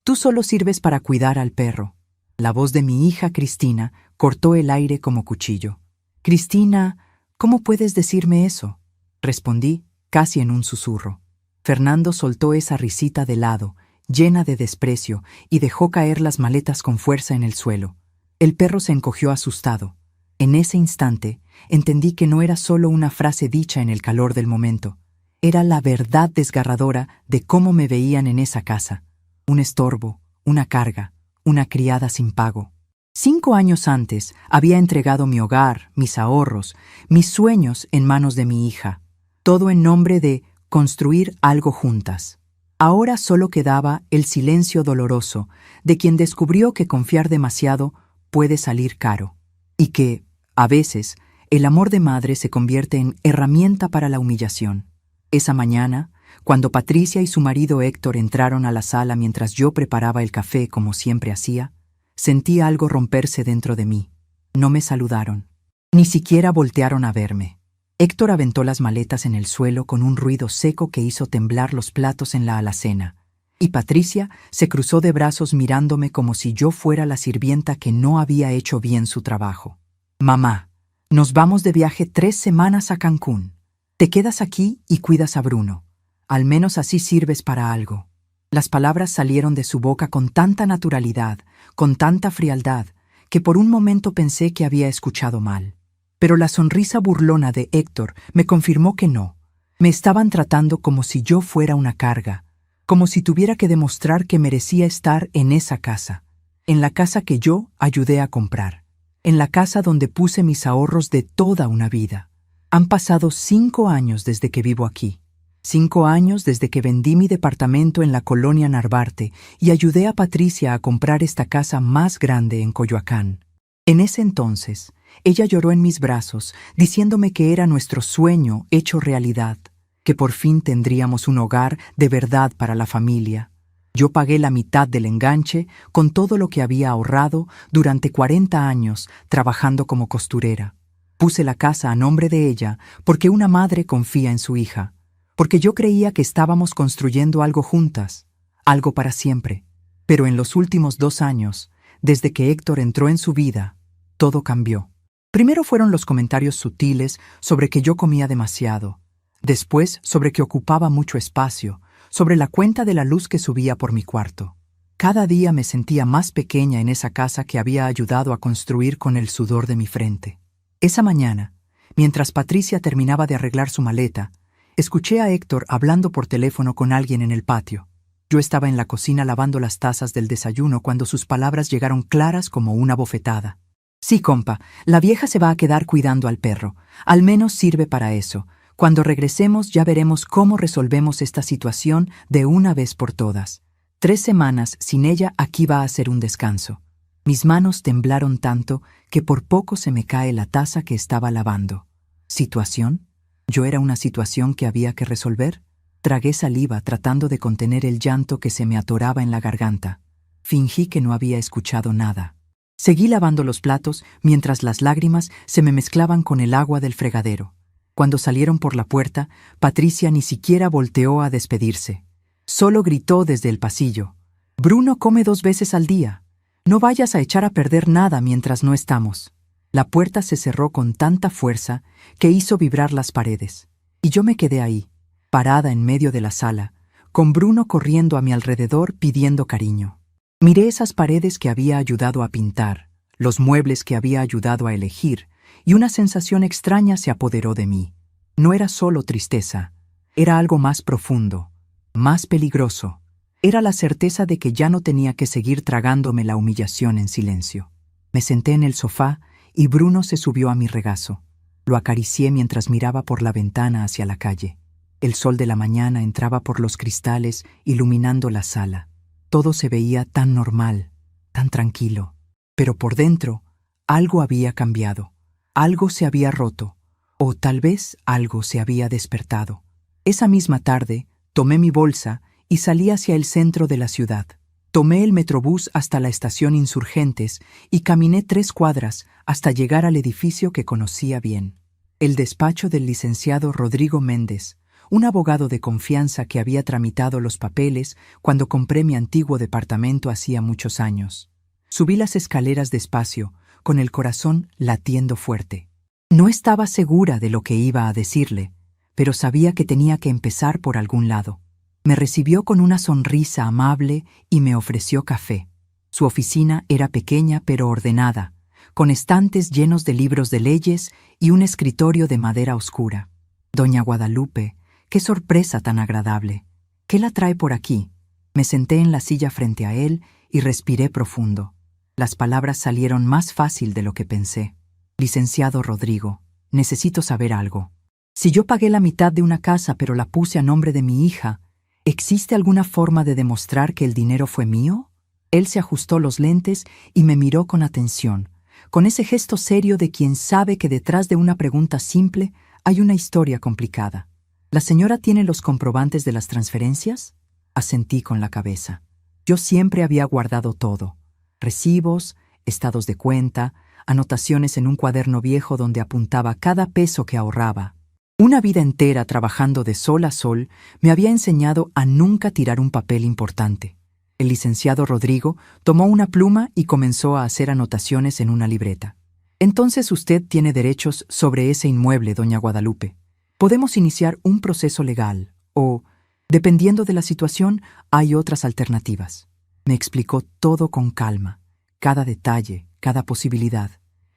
Tú solo sirves para cuidar al perro. La voz de mi hija Cristina cortó el aire como cuchillo. Cristina, ¿cómo puedes decirme eso? Respondí, casi en un susurro. Fernando soltó esa risita de lado, llena de desprecio, y dejó caer las maletas con fuerza en el suelo. El perro se encogió asustado. En ese instante, entendí que no era solo una frase dicha en el calor del momento. Era la verdad desgarradora de cómo me veían en esa casa. Un estorbo, una carga, una criada sin pago. 5 años antes había entregado mi hogar, mis ahorros, mis sueños en manos de mi hija. Todo en nombre de construir algo juntas. Ahora solo quedaba el silencio doloroso de quien descubrió que confiar demasiado puede salir caro. Y que, a veces, el amor de madre se convierte en herramienta para la humillación. Esa mañana, cuando Patricia y su marido Héctor entraron a la sala mientras yo preparaba el café como siempre hacía, sentí algo romperse dentro de mí. No me saludaron. Ni siquiera voltearon a verme. Héctor aventó las maletas en el suelo con un ruido seco que hizo temblar los platos en la alacena, y Patricia se cruzó de brazos mirándome como si yo fuera la sirvienta que no había hecho bien su trabajo. Mamá, nos vamos de viaje 3 semanas a Cancún. Te quedas aquí y cuidas a Bruno. Al menos así sirves para algo. Las palabras salieron de su boca con tanta naturalidad, con tanta frialdad, que por un momento pensé que había escuchado mal. Pero la sonrisa burlona de Héctor me confirmó que no. Me estaban tratando como si yo fuera una carga, como si tuviera que demostrar que merecía estar en esa casa, en la casa que yo ayudé a comprar, en la casa donde puse mis ahorros de toda una vida. Han pasado 5 años desde que vivo aquí. 5 años desde que vendí mi departamento en la colonia Narvarte y ayudé a Patricia a comprar esta casa más grande en Coyoacán. En ese entonces, ella lloró en mis brazos, diciéndome que era nuestro sueño hecho realidad, que por fin tendríamos un hogar de verdad para la familia. Yo pagué la mitad del enganche con todo lo que había ahorrado durante 40 años trabajando como costurera. Puse la casa a nombre de ella porque una madre confía en su hija, porque yo creía que estábamos construyendo algo juntas, algo para siempre. Pero en los últimos 2 años, desde que Héctor entró en su vida, todo cambió. Primero fueron los comentarios sutiles sobre que yo comía demasiado, después sobre que ocupaba mucho espacio, sobre la cuenta de la luz que subía por mi cuarto. Cada día me sentía más pequeña en esa casa que había ayudado a construir con el sudor de mi frente. Esa mañana, mientras Patricia terminaba de arreglar su maleta, escuché a Héctor hablando por teléfono con alguien en el patio. Yo estaba en la cocina lavando las tazas del desayuno cuando sus palabras llegaron claras como una bofetada. Sí, compa, la vieja se va a quedar cuidando al perro. Al menos sirve para eso. Cuando regresemos ya veremos cómo resolvemos esta situación de una vez por todas. 3 semanas sin ella aquí va a ser un descanso. Mis manos temblaron tanto que por poco se me cae la taza que estaba lavando. ¿Situación? ¿Yo era una situación que había que resolver? Tragué saliva tratando de contener el llanto que se me atoraba en la garganta. Fingí que no había escuchado nada. Seguí lavando los platos mientras las lágrimas se me mezclaban con el agua del fregadero. Cuando salieron por la puerta, Patricia ni siquiera volteó a despedirse. Solo gritó desde el pasillo: «Bruno come 2 veces al día. No vayas a echar a perder nada mientras no estamos». La puerta se cerró con tanta fuerza que hizo vibrar las paredes, y yo me quedé ahí, parada en medio de la sala, con Bruno corriendo a mi alrededor pidiendo cariño. Miré esas paredes que había ayudado a pintar, los muebles que había ayudado a elegir, y una sensación extraña se apoderó de mí. No era solo tristeza, era algo más profundo, más peligroso. Era la certeza de que ya no tenía que seguir tragándome la humillación en silencio. Me senté en el sofá y Bruno se subió a mi regazo. Lo acaricié mientras miraba por la ventana hacia la calle. El sol de la mañana entraba por los cristales, iluminando la sala. Todo se veía tan normal, tan tranquilo. Pero por dentro, algo había cambiado. Algo se había roto, o tal vez algo se había despertado. Esa misma tarde, tomé mi bolsa y salí hacia el centro de la ciudad. Tomé el metrobús hasta la estación Insurgentes y caminé 3 cuadras hasta llegar al edificio que conocía bien. El despacho del licenciado Rodrigo Méndez, un abogado de confianza que había tramitado los papeles cuando compré mi antiguo departamento hacía muchos años. Subí las escaleras despacio, con el corazón latiendo fuerte. No estaba segura de lo que iba a decirle, pero sabía que tenía que empezar por algún lado. Me recibió con una sonrisa amable y me ofreció café. Su oficina era pequeña pero ordenada, con estantes llenos de libros de leyes y un escritorio de madera oscura. Doña Guadalupe, qué sorpresa tan agradable. ¿Qué la trae por aquí? Me senté en la silla frente a él y respiré profundo. Las palabras salieron más fácil de lo que pensé. Licenciado Rodrigo, necesito saber algo. Si yo pagué la mitad de una casa pero la puse a nombre de mi hija, ¿existe alguna forma de demostrar que el dinero fue mío? Él se ajustó los lentes y me miró con atención, con ese gesto serio de quien sabe que detrás de una pregunta simple hay una historia complicada. ¿La señora tiene los comprobantes de las transferencias? Asentí con la cabeza. Yo siempre había guardado todo: recibos, estados de cuenta, anotaciones en un cuaderno viejo donde apuntaba cada peso que ahorraba. Una vida entera trabajando de sol a sol me había enseñado a nunca tirar un papel importante. El licenciado Rodrigo tomó una pluma y comenzó a hacer anotaciones en una libreta. Entonces usted tiene derechos sobre ese inmueble, doña Guadalupe. Podemos iniciar un proceso legal o, dependiendo de la situación, hay otras alternativas. Me explicó todo con calma, cada detalle, cada posibilidad.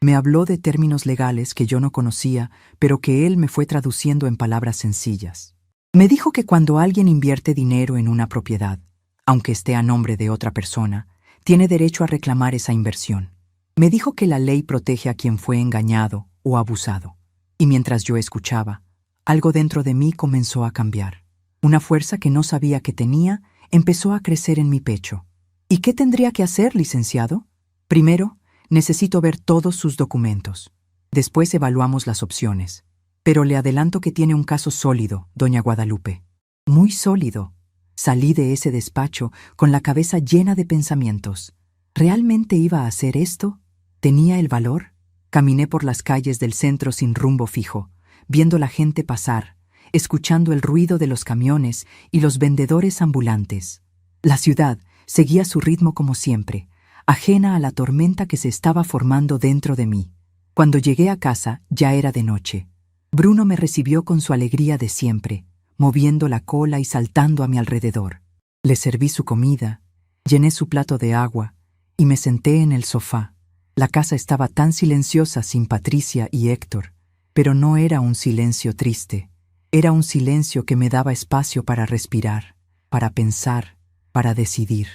Me habló de términos legales que yo no conocía, pero que él me fue traduciendo en palabras sencillas. Me dijo que cuando alguien invierte dinero en una propiedad, aunque esté a nombre de otra persona, tiene derecho a reclamar esa inversión. Me dijo que la ley protege a quien fue engañado o abusado. Y mientras yo escuchaba, algo dentro de mí comenzó a cambiar. Una fuerza que no sabía que tenía empezó a crecer en mi pecho. ¿Y qué tendría que hacer, licenciado? Primero, necesito ver todos sus documentos. Después evaluamos las opciones. Pero le adelanto que tiene un caso sólido, doña Guadalupe. Muy sólido. Salí de ese despacho con la cabeza llena de pensamientos. ¿Realmente iba a hacer esto? ¿Tenía el valor? Caminé por las calles del centro sin rumbo fijo, viendo la gente pasar, escuchando el ruido de los camiones y los vendedores ambulantes. La ciudad seguía su ritmo como siempre, ajena a la tormenta que se estaba formando dentro de mí. Cuando llegué a casa ya era de noche. Bruno me recibió con su alegría de siempre, moviendo la cola y saltando a mi alrededor. Le serví su comida, llené su plato de agua y me senté en el sofá. La casa estaba tan silenciosa sin Patricia y Héctor, pero no era un silencio triste. Era un silencio que me daba espacio para respirar, para pensar, para decidir.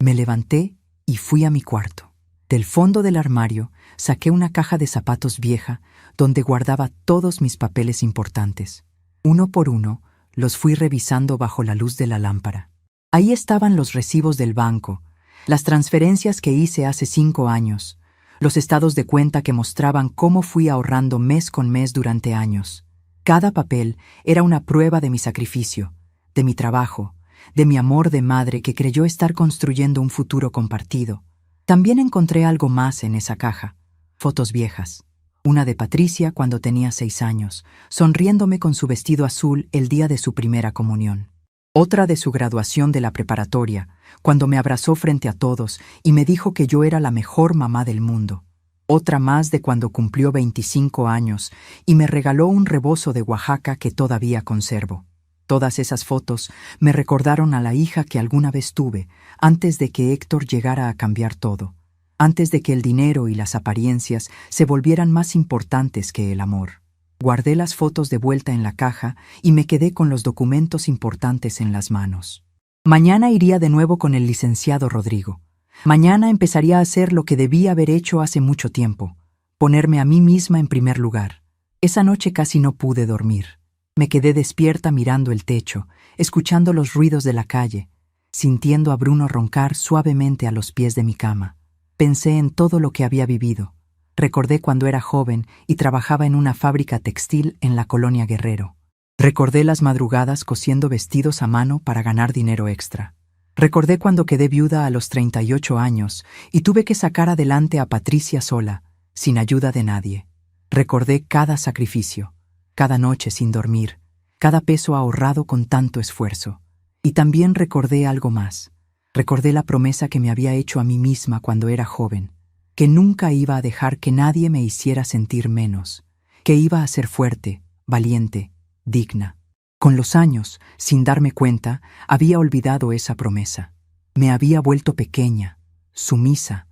Me levanté y fui a mi cuarto. Del fondo del armario saqué una caja de zapatos vieja donde guardaba todos mis papeles importantes. Uno por uno los fui revisando bajo la luz de la lámpara. Ahí estaban los recibos del banco, las transferencias que hice hace 5 años, los estados de cuenta que mostraban cómo fui ahorrando mes con mes durante años. Cada papel era una prueba de mi sacrificio, de mi trabajo, de mi amor de madre que creyó estar construyendo un futuro compartido. También encontré algo más en esa caja: fotos viejas. Una de Patricia cuando tenía 6 años, sonriéndome con su vestido azul el día de su primera comunión. Otra de su graduación de la preparatoria, cuando me abrazó frente a todos y me dijo que yo era la mejor mamá del mundo. Otra más de cuando cumplió 25 años y me regaló un rebozo de Oaxaca que todavía conservo. Todas esas fotos me recordaron a la hija que alguna vez tuve, antes de que Héctor llegara a cambiar todo, antes de que el dinero y las apariencias se volvieran más importantes que el amor. Guardé las fotos de vuelta en la caja y me quedé con los documentos importantes en las manos. Mañana iría de nuevo con el licenciado Rodrigo. Mañana empezaría a hacer lo que debía haber hecho hace mucho tiempo: ponerme a mí misma en primer lugar. Esa noche casi no pude dormir. Me quedé despierta mirando el techo, escuchando los ruidos de la calle, sintiendo a Bruno roncar suavemente a los pies de mi cama. Pensé en todo lo que había vivido. Recordé cuando era joven y trabajaba en una fábrica textil en la colonia Guerrero. Recordé las madrugadas cosiendo vestidos a mano para ganar dinero extra. Recordé cuando quedé viuda a los 38 años y tuve que sacar adelante a Patricia sola, sin ayuda de nadie. Recordé cada sacrificio, cada noche sin dormir, cada peso ahorrado con tanto esfuerzo. Y también recordé algo más. Recordé la promesa que me había hecho a mí misma cuando era joven, que nunca iba a dejar que nadie me hiciera sentir menos, que iba a ser fuerte, valiente, digna. Con los años, sin darme cuenta, había olvidado esa promesa. Me había vuelto pequeña, sumisa,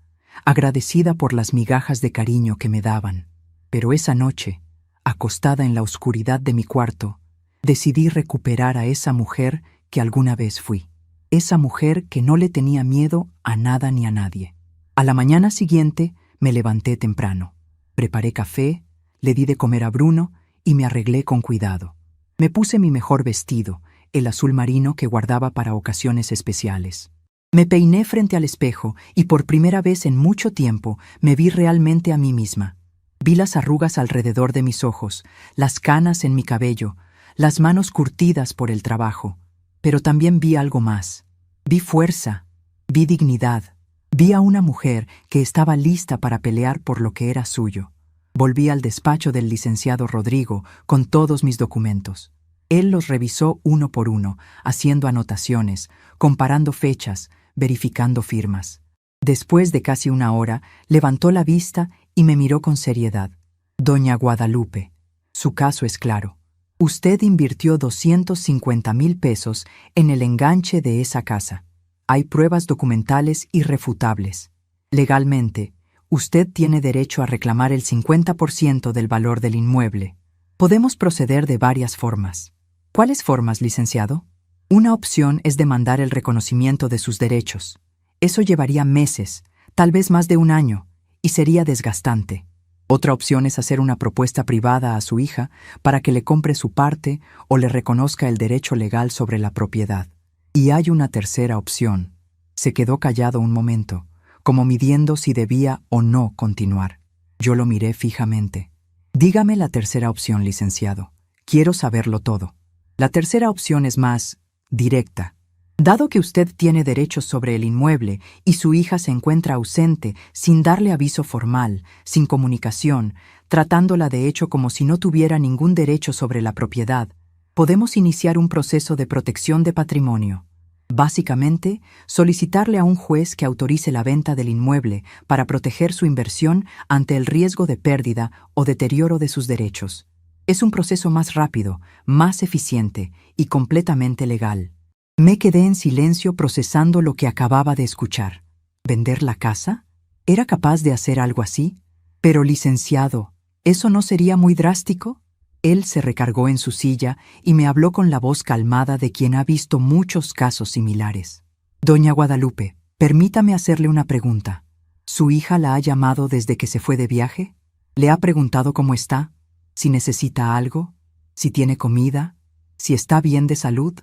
agradecida por las migajas de cariño que me daban. Pero esa noche, acostada en la oscuridad de mi cuarto, decidí recuperar a esa mujer que alguna vez fui. Esa mujer que no le tenía miedo a nada ni a nadie. A la mañana siguiente me levanté temprano. Preparé café, le di de comer a Bruno y me arreglé con cuidado. Me puse mi mejor vestido, el azul marino que guardaba para ocasiones especiales. Me peiné frente al espejo y por primera vez en mucho tiempo me vi realmente a mí misma. Vi las arrugas alrededor de mis ojos, las canas en mi cabello, las manos curtidas por el trabajo. Pero también vi algo más. Vi fuerza, vi dignidad, vi a una mujer que estaba lista para pelear por lo que era suyo. Volví al despacho del licenciado Rodrigo con todos mis documentos. Él los revisó uno por uno, haciendo anotaciones, comparando fechas, verificando firmas. Después de casi una hora, levantó la vista y me miró con seriedad. Doña Guadalupe, su caso es claro. Usted invirtió 250,000 pesos en el enganche de esa casa. Hay pruebas documentales irrefutables. Legalmente, usted tiene derecho a reclamar el 50% del valor del inmueble. Podemos proceder de varias formas. ¿Cuáles formas, licenciado? Una opción es demandar el reconocimiento de sus derechos. Eso llevaría meses, tal vez más de un año, y sería desgastante. Otra opción es hacer una propuesta privada a su hija para que le compre su parte o le reconozca el derecho legal sobre la propiedad. Y hay una tercera opción. Se quedó callado un momento, como midiendo si debía o no continuar. Yo lo miré fijamente. Dígame la tercera opción, licenciado. Quiero saberlo todo. La tercera opción es más directa. Dado que usted tiene derechos sobre el inmueble y su hija se encuentra ausente, sin darle aviso formal, sin comunicación, tratándola de hecho como si no tuviera ningún derecho sobre la propiedad, podemos iniciar un proceso de protección de patrimonio. Básicamente, solicitarle a un juez que autorice la venta del inmueble para proteger su inversión ante el riesgo de pérdida o deterioro de sus derechos. Es un proceso más rápido, más eficiente y completamente legal. Me quedé en silencio procesando lo que acababa de escuchar. ¿Vender la casa? ¿Era capaz de hacer algo así? Pero, licenciado, ¿eso no sería muy drástico? Él se recargó en su silla y me habló con la voz calmada de quien ha visto muchos casos similares. Doña Guadalupe, permítame hacerle una pregunta. ¿Su hija la ha llamado desde que se fue de viaje? ¿Le ha preguntado cómo está? ¿Si necesita algo? ¿Si tiene comida? ¿Si está bien de salud?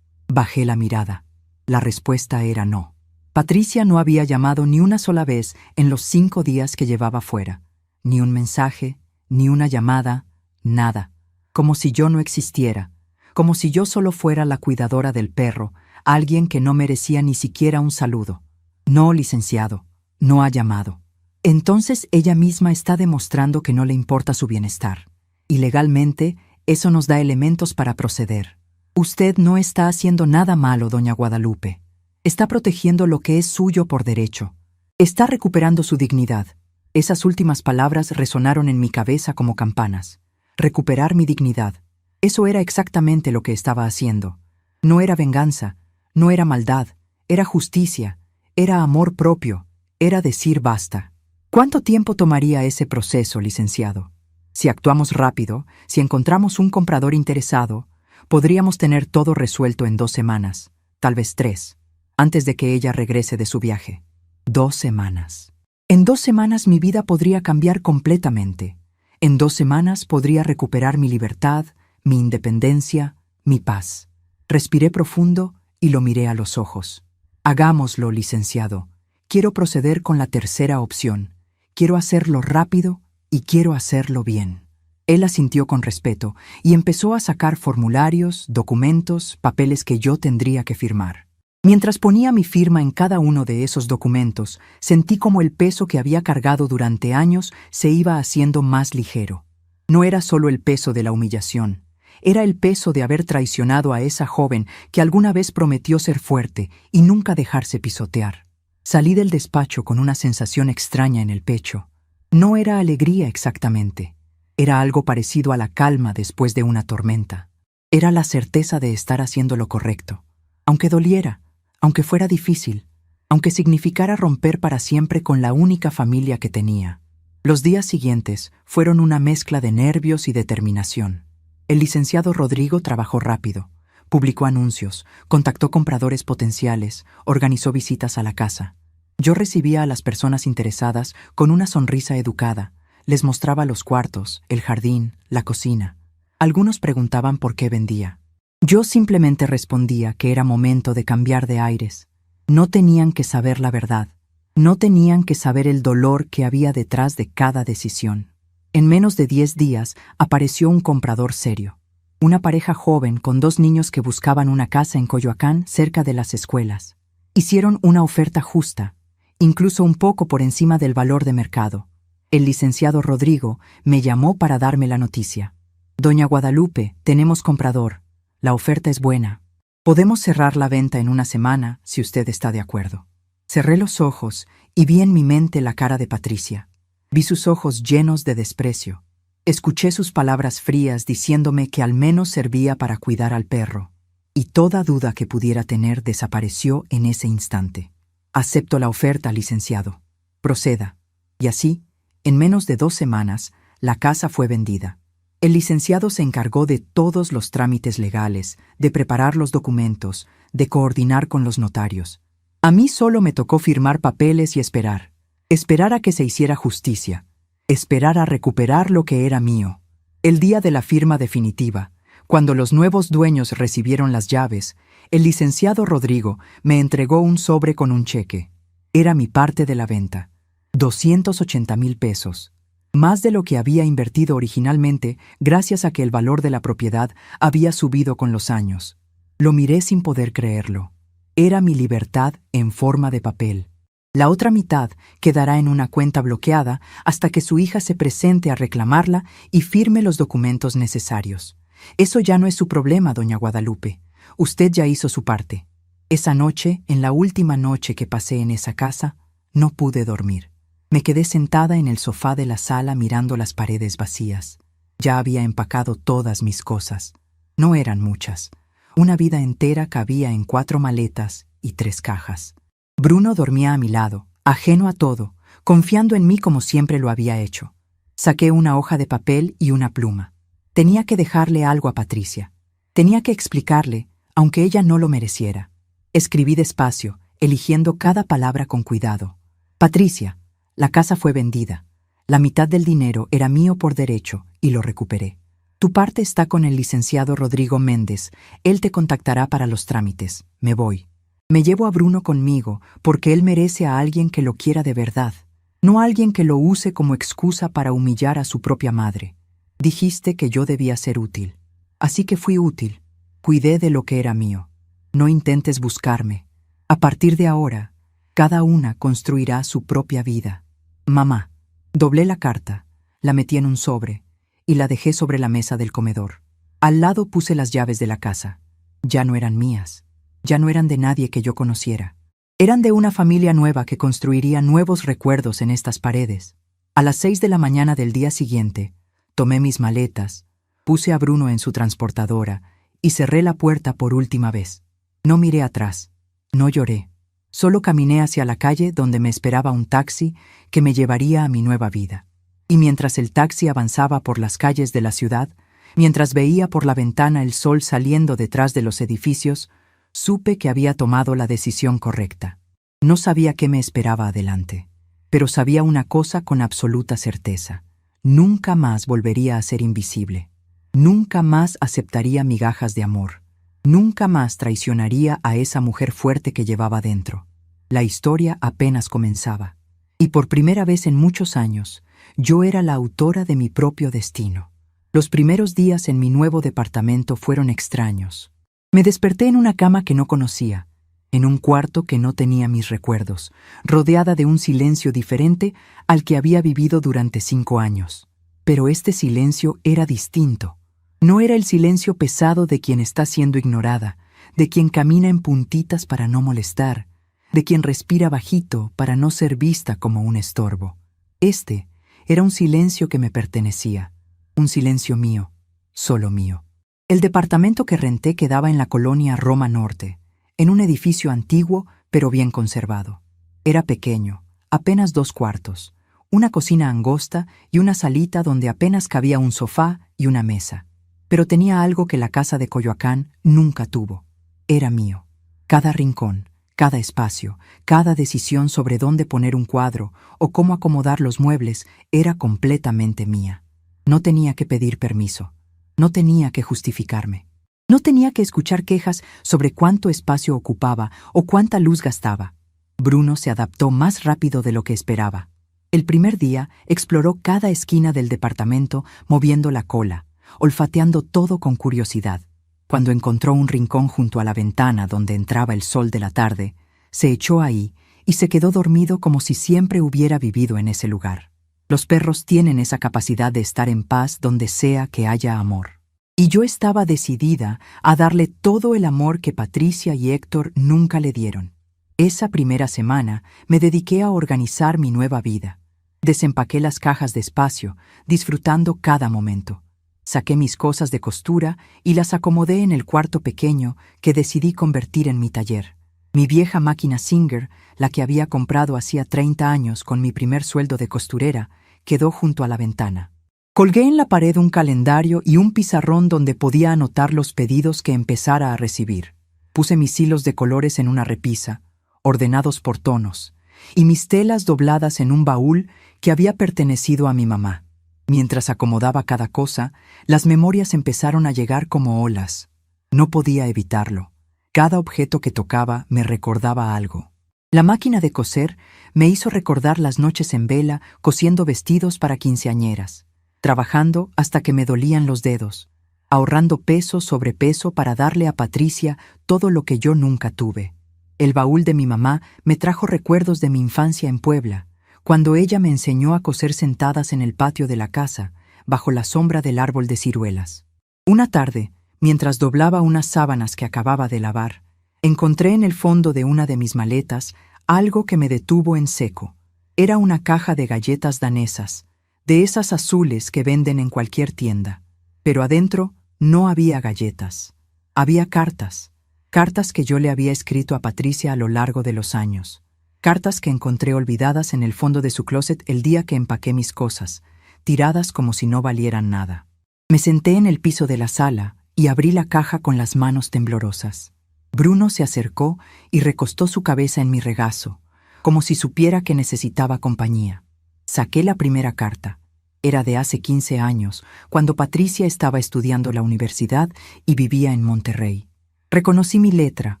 Bajé la mirada. La respuesta era no. Patricia no había llamado ni una sola vez en los 5 días que llevaba fuera. Ni un mensaje, ni una llamada, nada. Como si yo no existiera. Como si yo solo fuera la cuidadora del perro, alguien que no merecía ni siquiera un saludo. No, licenciado, no ha llamado. Entonces ella misma está demostrando que no le importa su bienestar. Y legalmente, eso nos da elementos para proceder. Usted no está haciendo nada malo, doña Guadalupe. Está protegiendo lo que es suyo por derecho. Está recuperando su dignidad. Esas últimas palabras resonaron en mi cabeza como campanas. Recuperar mi dignidad. Eso era exactamente lo que estaba haciendo. No era venganza, no era maldad, era justicia, era amor propio, era decir basta. ¿Cuánto tiempo tomaría ese proceso, licenciado? Si actuamos rápido, si encontramos un comprador interesado, podríamos tener todo resuelto en 2 semanas, tal vez 3, antes de que ella regrese de su viaje. 2 semanas. En 2 semanas mi vida podría cambiar completamente. En 2 semanas podría recuperar mi libertad, mi independencia, mi paz. Respiré profundo y lo miré a los ojos. Hagámoslo, licenciado. Quiero proceder con la tercera opción. Quiero hacerlo rápido y quiero hacerlo bien. Él asintió con respeto y empezó a sacar formularios, documentos, papeles que yo tendría que firmar. Mientras ponía mi firma en cada uno de esos documentos, sentí como el peso que había cargado durante años se iba haciendo más ligero. No era solo el peso de la humillación, Era el peso de haber traicionado a esa joven que alguna vez prometió ser fuerte y nunca dejarse pisotear. Salí del despacho con una sensación extraña en el pecho. No era alegría exactamente. Era algo parecido a la calma después de una tormenta. Era la certeza de estar haciendo lo correcto. Aunque doliera, aunque fuera difícil, aunque significara romper para siempre con la única familia que tenía. Los días siguientes fueron una mezcla de nervios y determinación. El licenciado Rodrigo trabajó rápido, publicó anuncios, contactó compradores potenciales, organizó visitas a la casa. Yo recibía a las personas interesadas con una sonrisa educada, les mostraba los cuartos, el jardín, la cocina. Algunos preguntaban por qué vendía. Yo simplemente respondía que era momento de cambiar de aires. No tenían que saber la verdad. No tenían que saber el dolor que había detrás de cada decisión. En menos de 10 días apareció un comprador serio. Una pareja joven con 2 niños que buscaban una casa en Coyoacán cerca de las escuelas. Hicieron una oferta justa, incluso un poco por encima del valor de mercado. El licenciado Rodrigo me llamó para darme la noticia. Doña Guadalupe, tenemos comprador. La oferta es buena. Podemos cerrar la venta en una semana, si usted está de acuerdo. Cerré los ojos y vi en mi mente la cara de Patricia. Vi sus ojos llenos de desprecio. Escuché sus palabras frías diciéndome que al menos servía para cuidar al perro. Y toda duda que pudiera tener desapareció en ese instante. Acepto la oferta, licenciado. Proceda. Y así, en menos de 2 semanas, la casa fue vendida. El licenciado se encargó de todos los trámites legales, de preparar los documentos, de coordinar con los notarios. A mí solo me tocó firmar papeles y esperar. Esperar a que se hiciera justicia. Esperar a recuperar lo que era mío. El día de la firma definitiva, cuando los nuevos dueños recibieron las llaves, el licenciado Rodrigo me entregó un sobre con un cheque. Era mi parte de la venta. 280,000 pesos. Más de lo que había invertido originalmente gracias a que el valor de la propiedad había subido con los años. Lo miré sin poder creerlo. Era mi libertad en forma de papel. La otra mitad quedará en una cuenta bloqueada hasta que su hija se presente a reclamarla y firme los documentos necesarios. Eso ya no es su problema, doña Guadalupe. Usted ya hizo su parte. Esa noche, en la última noche que pasé en esa casa, no pude dormir. Me quedé sentada en el sofá de la sala mirando las paredes vacías. Ya había empacado todas mis cosas. No eran muchas. Una vida entera cabía en 4 maletas y 3 cajas. Bruno dormía a mi lado, ajeno a todo, confiando en mí como siempre lo había hecho. Saqué una hoja de papel y una pluma. Tenía que dejarle algo a Patricia. Tenía que explicarle, aunque ella no lo mereciera. Escribí despacio, eligiendo cada palabra con cuidado. Patricia, la casa fue vendida. La mitad del dinero era mío por derecho y lo recuperé. Tu parte está con el licenciado Rodrigo Méndez. Él te contactará para los trámites. Me voy. Me llevo a Bruno conmigo porque él merece a alguien que lo quiera de verdad, no a alguien que lo use como excusa para humillar a su propia madre. Dijiste que yo debía ser útil. Así que fui útil. Cuidé de lo que era mío. No intentes buscarme. A partir de ahora, cada una construirá su propia vida. Mamá. Doblé la carta, la metí en un sobre y la dejé sobre la mesa del comedor. Al lado puse las llaves de la casa. Ya no eran mías. Ya no eran de nadie que yo conociera. Eran de una familia nueva que construiría nuevos recuerdos en estas paredes. A las 6 de la mañana del día siguiente, tomé mis maletas, puse a Bruno en su transportadora y cerré la puerta por última vez. No miré atrás, no lloré. Solo caminé hacia la calle donde me esperaba un taxi que me llevaría a mi nueva vida. Y mientras el taxi avanzaba por las calles de la ciudad, mientras veía por la ventana el sol saliendo detrás de los edificios, supe que había tomado la decisión correcta. No sabía qué me esperaba adelante, pero sabía una cosa con absoluta certeza. Nunca más volvería a ser invisible. Nunca más aceptaría migajas de amor. Nunca más traicionaría a esa mujer fuerte que llevaba dentro. La historia apenas comenzaba. Y por primera vez en muchos años, yo era la autora de mi propio destino. Los primeros días en mi nuevo departamento fueron extraños. Me desperté en una cama que no conocía, en un cuarto que no tenía mis recuerdos, rodeada de un silencio diferente al que había vivido durante 5 años. Pero este silencio era distinto. No era el silencio pesado de quien está siendo ignorada, de quien camina en puntitas para no molestar, de quien respira bajito para no ser vista como un estorbo. Este era un silencio que me pertenecía, un silencio mío, solo mío. El departamento que renté quedaba en la colonia Roma Norte, en un edificio antiguo pero bien conservado. Era pequeño, apenas 2 cuartos, una cocina angosta y una salita donde apenas cabía un sofá y una mesa. Pero tenía algo que la casa de Coyoacán nunca tuvo. Era mío. Cada rincón, cada espacio, cada decisión sobre dónde poner un cuadro o cómo acomodar los muebles era completamente mía. No tenía que pedir permiso. No tenía que justificarme. No tenía que escuchar quejas sobre cuánto espacio ocupaba o cuánta luz gastaba. Bruno se adaptó más rápido de lo que esperaba. El primer día exploró cada esquina del departamento moviendo la cola, olfateando todo con curiosidad. Cuando encontró un rincón junto a la ventana donde entraba el sol de la tarde, se echó ahí y se quedó dormido como si siempre hubiera vivido en ese lugar. Los perros tienen esa capacidad de estar en paz donde sea que haya amor. Y yo estaba decidida a darle todo el amor que Patricia y Héctor nunca le dieron. Esa primera semana me dediqué a organizar mi nueva vida. Desempaqué las cajas despacio, disfrutando cada momento. Saqué mis cosas de costura y las acomodé en el cuarto pequeño que decidí convertir en mi taller. Mi vieja máquina Singer, la que había comprado hacía 30 años con mi primer sueldo de costurera, quedó junto a la ventana. Colgué en la pared un calendario y un pizarrón donde podía anotar los pedidos que empezara a recibir. Puse mis hilos de colores en una repisa, ordenados por tonos, y mis telas dobladas en un baúl que había pertenecido a mi mamá. Mientras acomodaba cada cosa, las memorias empezaron a llegar como olas. No podía evitarlo. Cada objeto que tocaba me recordaba algo. La máquina de coser me hizo recordar las noches en vela cosiendo vestidos para quinceañeras, trabajando hasta que me dolían los dedos, ahorrando peso sobre peso para darle a Patricia todo lo que yo nunca tuve. El baúl de mi mamá me trajo recuerdos de mi infancia en Puebla, cuando ella me enseñó a coser sentadas en el patio de la casa, bajo la sombra del árbol de ciruelas. Una tarde, mientras doblaba unas sábanas que acababa de lavar, encontré en el fondo de una de mis maletas algo que me detuvo en seco. Era una caja de galletas danesas, de esas azules que venden en cualquier tienda. Pero adentro no había galletas. Había cartas. Cartas que yo le había escrito a Patricia a lo largo de los años. Cartas que encontré olvidadas en el fondo de su closet el día que empaqué mis cosas, tiradas como si no valieran nada. Me senté en el piso de la sala y abrí la caja con las manos temblorosas. Bruno se acercó y recostó su cabeza en mi regazo, como si supiera que necesitaba compañía. Saqué la primera carta. Era de hace 15 años, cuando Patricia estaba estudiando la universidad y vivía en Monterrey. Reconocí mi letra,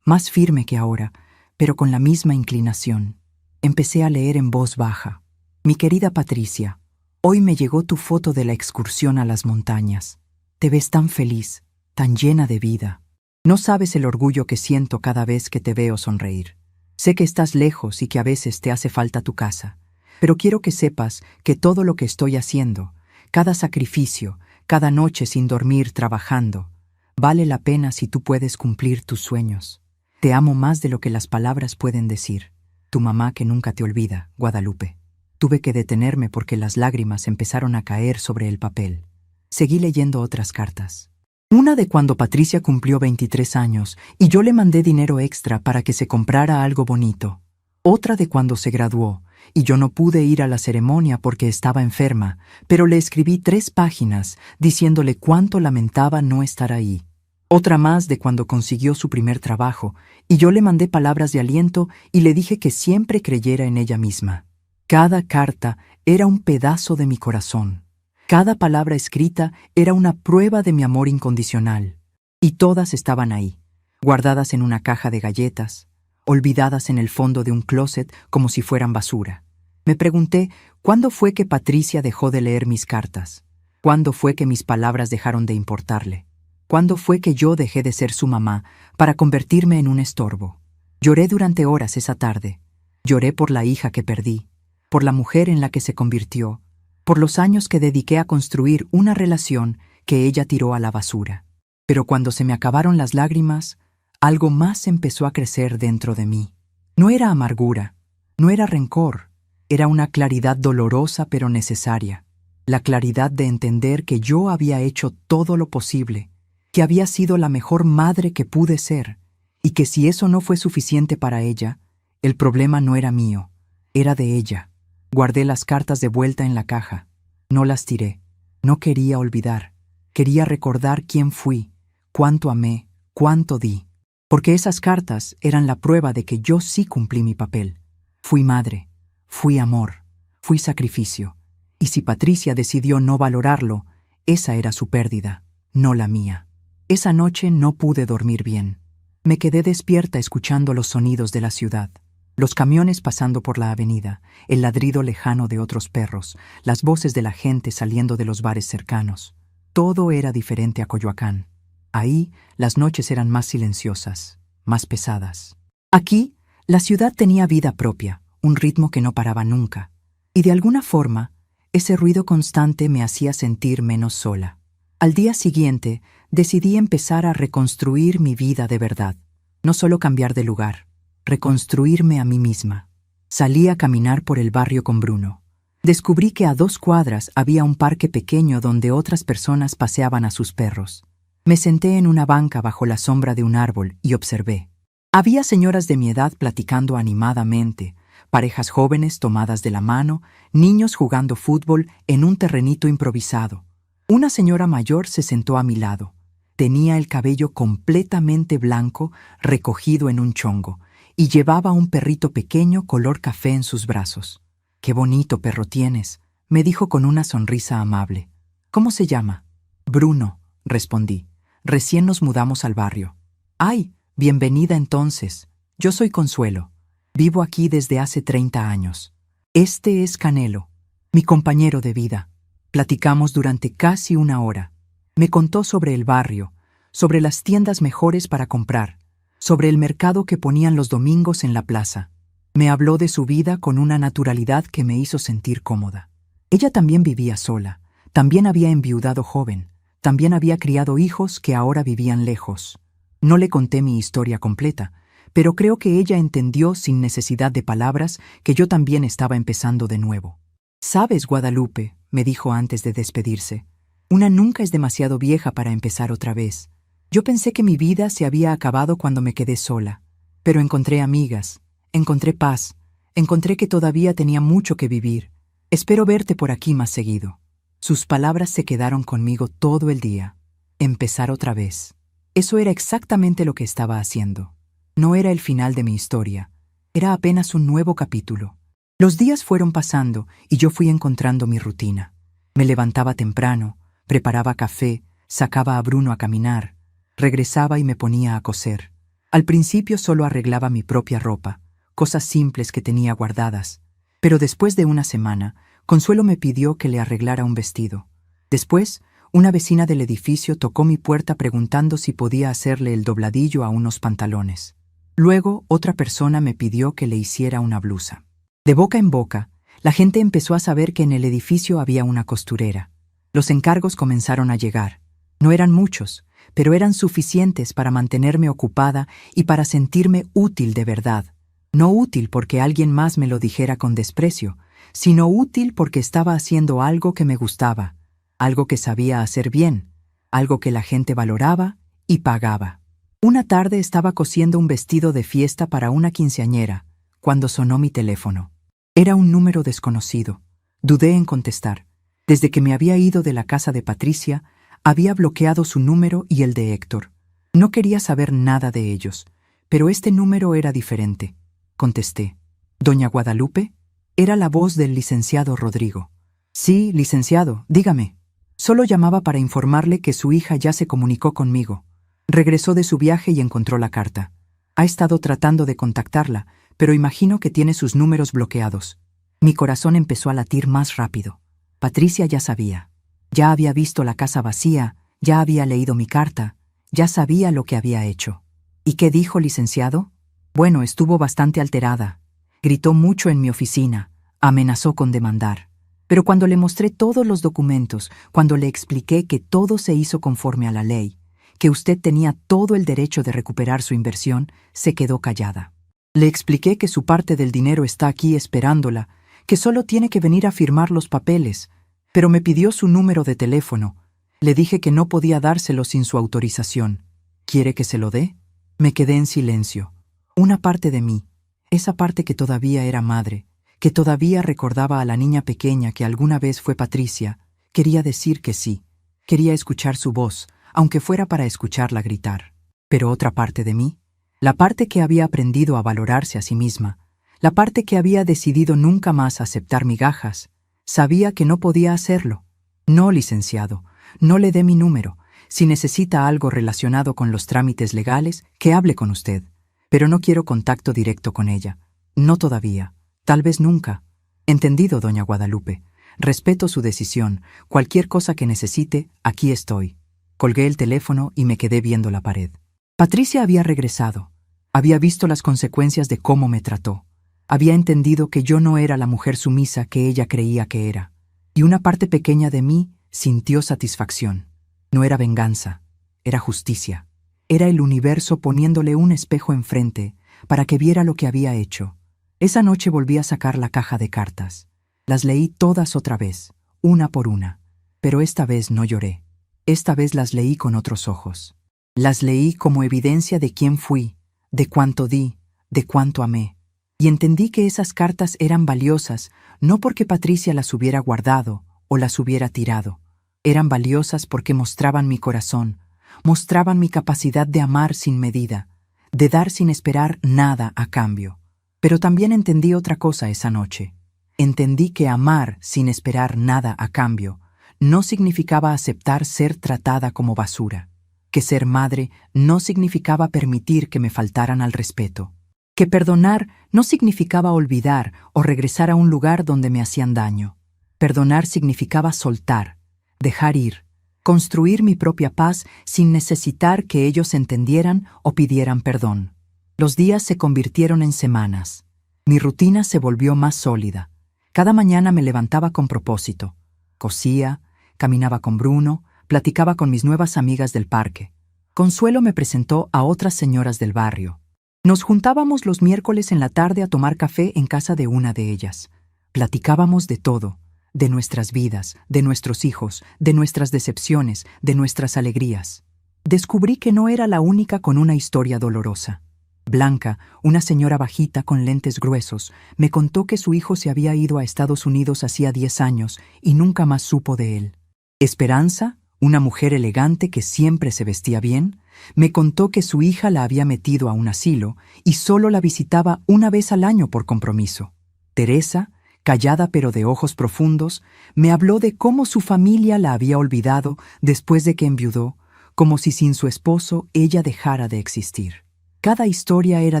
más firme que ahora, pero con la misma inclinación. Empecé a leer en voz baja. Mi querida Patricia, hoy me llegó tu foto de la excursión a las montañas. Te ves tan feliz, tan llena de vida. No sabes el orgullo que siento cada vez que te veo sonreír. Sé que estás lejos y que a veces te hace falta tu casa, pero quiero que sepas que todo lo que estoy haciendo, cada sacrificio, cada noche sin dormir trabajando, vale la pena si tú puedes cumplir tus sueños. Te amo más de lo que las palabras pueden decir. Tu mamá que nunca te olvida, Guadalupe. Tuve que detenerme porque las lágrimas empezaron a caer sobre el papel. Seguí leyendo otras cartas. Una de cuando Patricia cumplió 23 años y yo le mandé dinero extra para que se comprara algo bonito. Otra de cuando se graduó y yo no pude ir a la ceremonia porque estaba enferma, pero le escribí 3 páginas diciéndole cuánto lamentaba no estar ahí. Otra más de cuando consiguió su primer trabajo, y yo le mandé palabras de aliento y le dije que siempre creyera en ella misma. Cada carta era un pedazo de mi corazón. Cada palabra escrita era una prueba de mi amor incondicional. Y todas estaban ahí, guardadas en una caja de galletas, olvidadas en el fondo de un closet como si fueran basura. Me pregunté, ¿cuándo fue que Patricia dejó de leer mis cartas? ¿Cuándo fue que mis palabras dejaron de importarle? ¿Cuándo fue que yo dejé de ser su mamá para convertirme en un estorbo? Lloré durante horas esa tarde. Lloré por la hija que perdí, por la mujer en la que se convirtió, por los años que dediqué a construir una relación que ella tiró a la basura. Pero cuando se me acabaron las lágrimas, algo más empezó a crecer dentro de mí. No era amargura, no era rencor, era una claridad dolorosa pero necesaria. La claridad de entender que yo había hecho todo lo posible, que había sido la mejor madre que pude ser, y que si eso no fue suficiente para ella, el problema no era mío, era de ella. Guardé las cartas de vuelta en la caja. No las tiré. No quería olvidar. Quería recordar quién fui, cuánto amé, cuánto di. Porque esas cartas eran la prueba de que yo sí cumplí mi papel. Fui madre, fui amor, fui sacrificio. Y si Patricia decidió no valorarlo, esa era su pérdida, no la mía. Esa noche no pude dormir bien. Me quedé despierta escuchando los sonidos de la ciudad. Los camiones pasando por la avenida, el ladrido lejano de otros perros, las voces de la gente saliendo de los bares cercanos. Todo era diferente a Coyoacán. Ahí, las noches eran más silenciosas, más pesadas. Aquí, la ciudad tenía vida propia, un ritmo que no paraba nunca. Y de alguna forma, ese ruido constante me hacía sentir menos sola. Al día siguiente, decidí empezar a reconstruir mi vida de verdad. No solo cambiar de lugar, reconstruirme a mí misma. Salí a caminar por el barrio con Bruno. Descubrí que a 2 cuadras había un parque pequeño donde otras personas paseaban a sus perros. Me senté en una banca bajo la sombra de un árbol y observé. Había señoras de mi edad platicando animadamente, parejas jóvenes tomadas de la mano, niños jugando fútbol en un terrenito improvisado. Una señora mayor se sentó a mi lado. Tenía el cabello completamente blanco, recogido en un chongo, y llevaba un perrito pequeño color café en sus brazos. «Qué bonito perro tienes», me dijo con una sonrisa amable. «¿Cómo se llama?» «Bruno», respondí. «Recién nos mudamos al barrio». «Ay, bienvenida entonces. Yo soy Consuelo. Vivo aquí desde hace 30 años. Este es Canelo, mi compañero de vida». Platicamos durante casi 1 hora. Me contó sobre el barrio, sobre las tiendas mejores para comprar, sobre el mercado que ponían los domingos en la plaza. Me habló de su vida con una naturalidad que me hizo sentir cómoda. Ella también vivía sola, también había enviudado joven, también había criado hijos que ahora vivían lejos. No le conté mi historia completa, pero creo que ella entendió sin necesidad de palabras que yo también estaba empezando de nuevo. «Sabes, Guadalupe», me dijo antes de despedirse, «una nunca es demasiado vieja para empezar otra vez. Yo pensé que mi vida se había acabado cuando me quedé sola, pero encontré amigas, encontré paz, encontré que todavía tenía mucho que vivir. Espero verte por aquí más seguido». Sus palabras se quedaron conmigo todo el día. Empezar otra vez. Eso era exactamente lo que estaba haciendo. No era el final de mi historia, era apenas un nuevo capítulo. Los días fueron pasando y yo fui encontrando mi rutina. Me levantaba temprano, preparaba café, sacaba a Bruno a caminar, regresaba y me ponía a coser. Al principio solo arreglaba mi propia ropa, cosas simples que tenía guardadas. Pero después de una semana, Consuelo me pidió que le arreglara un vestido. Después, una vecina del edificio tocó mi puerta preguntando si podía hacerle el dobladillo a unos pantalones. Luego, otra persona me pidió que le hiciera una blusa. De boca en boca, la gente empezó a saber que en el edificio había una costurera. Los encargos comenzaron a llegar. No eran muchos, pero eran suficientes para mantenerme ocupada y para sentirme útil de verdad. No útil porque alguien más me lo dijera con desprecio, sino útil porque estaba haciendo algo que me gustaba, algo que sabía hacer bien, algo que la gente valoraba y pagaba. Una tarde estaba cosiendo un vestido de fiesta para una quinceañera, cuando sonó mi teléfono. Era un número desconocido. Dudé en contestar. Desde que me había ido de la casa de Patricia, había bloqueado su número y el de Héctor. No quería saber nada de ellos, pero este número era diferente. Contesté. «¿Doña Guadalupe?» Era la voz del licenciado Rodrigo. «Sí, licenciado, dígame». Solo llamaba para informarle que su hija ya se comunicó conmigo. Regresó de su viaje y encontró la carta. Ha estado tratando de contactarla, pero imagino que tiene sus números bloqueados. Mi corazón empezó a latir más rápido. Patricia ya sabía. Ya había visto la casa vacía, ya había leído mi carta, ya sabía lo que había hecho. ¿Y qué dijo, licenciado? Bueno, estuvo bastante alterada. Gritó mucho en mi oficina, amenazó con demandar. Pero cuando le mostré todos los documentos, cuando le expliqué que todo se hizo conforme a la ley, que usted tenía todo el derecho de recuperar su inversión, se quedó callada. Le expliqué que su parte del dinero está aquí esperándola, que solo tiene que venir a firmar los papeles, pero me pidió su número de teléfono. Le dije que no podía dárselo sin su autorización. ¿Quiere que se lo dé? Me quedé en silencio. Una parte de mí, esa parte que todavía era madre, que todavía recordaba a la niña pequeña que alguna vez fue Patricia, quería decir que sí. Quería escuchar su voz, aunque fuera para escucharla gritar. Pero otra parte de mí, la parte que había aprendido a valorarse a sí misma, la parte que había decidido nunca más aceptar migajas, sabía que no podía hacerlo. No, licenciado, no le dé mi número. Si necesita algo relacionado con los trámites legales, que hable con usted. Pero no quiero contacto directo con ella. No todavía. Tal vez nunca. Entendido, doña Guadalupe. Respeto su decisión. Cualquier cosa que necesite, aquí estoy. Colgué el teléfono y me quedé viendo la pared. Patricia había regresado. Había visto las consecuencias de cómo me trató. Había entendido que yo no era la mujer sumisa que ella creía que era. Y una parte pequeña de mí sintió satisfacción. No era venganza, era justicia. Era el universo poniéndole un espejo enfrente para que viera lo que había hecho. Esa noche volví a sacar la caja de cartas. Las leí todas otra vez, una por una. Pero esta vez no lloré. Esta vez las leí con otros ojos. Las leí como evidencia de quién fui, de cuánto di, de cuánto amé. Y entendí que esas cartas eran valiosas no porque Patricia las hubiera guardado o las hubiera tirado. Eran valiosas porque mostraban mi corazón, mostraban mi capacidad de amar sin medida, de dar sin esperar nada a cambio. Pero también entendí otra cosa esa noche. Entendí que amar sin esperar nada a cambio no significaba aceptar ser tratada como basura, que ser madre no significaba permitir que me faltaran al respeto, que perdonar no significaba olvidar o regresar a un lugar donde me hacían daño. Perdonar significaba soltar, dejar ir, construir mi propia paz sin necesitar que ellos entendieran o pidieran perdón. Los días se convirtieron en semanas. Mi rutina se volvió más sólida. Cada mañana me levantaba con propósito. Cosía, caminaba con Bruno, platicaba con mis nuevas amigas del parque. Consuelo me presentó a otras señoras del barrio. Nos juntábamos los miércoles en la tarde a tomar café en casa de una de ellas. Platicábamos de todo. De nuestras vidas, de nuestros hijos, de nuestras decepciones, de nuestras alegrías. Descubrí que no era la única con una historia dolorosa. Blanca, una señora bajita con lentes gruesos, me contó que su hijo se había ido a Estados Unidos hacía 10 años y nunca más supo de él. Esperanza, una mujer elegante que siempre se vestía bien, me contó que su hija la había metido a un asilo y solo la visitaba una vez al año por compromiso. Teresa, callada pero de ojos profundos, me habló de cómo su familia la había olvidado después de que enviudó, como si sin su esposo ella dejara de existir. Cada historia era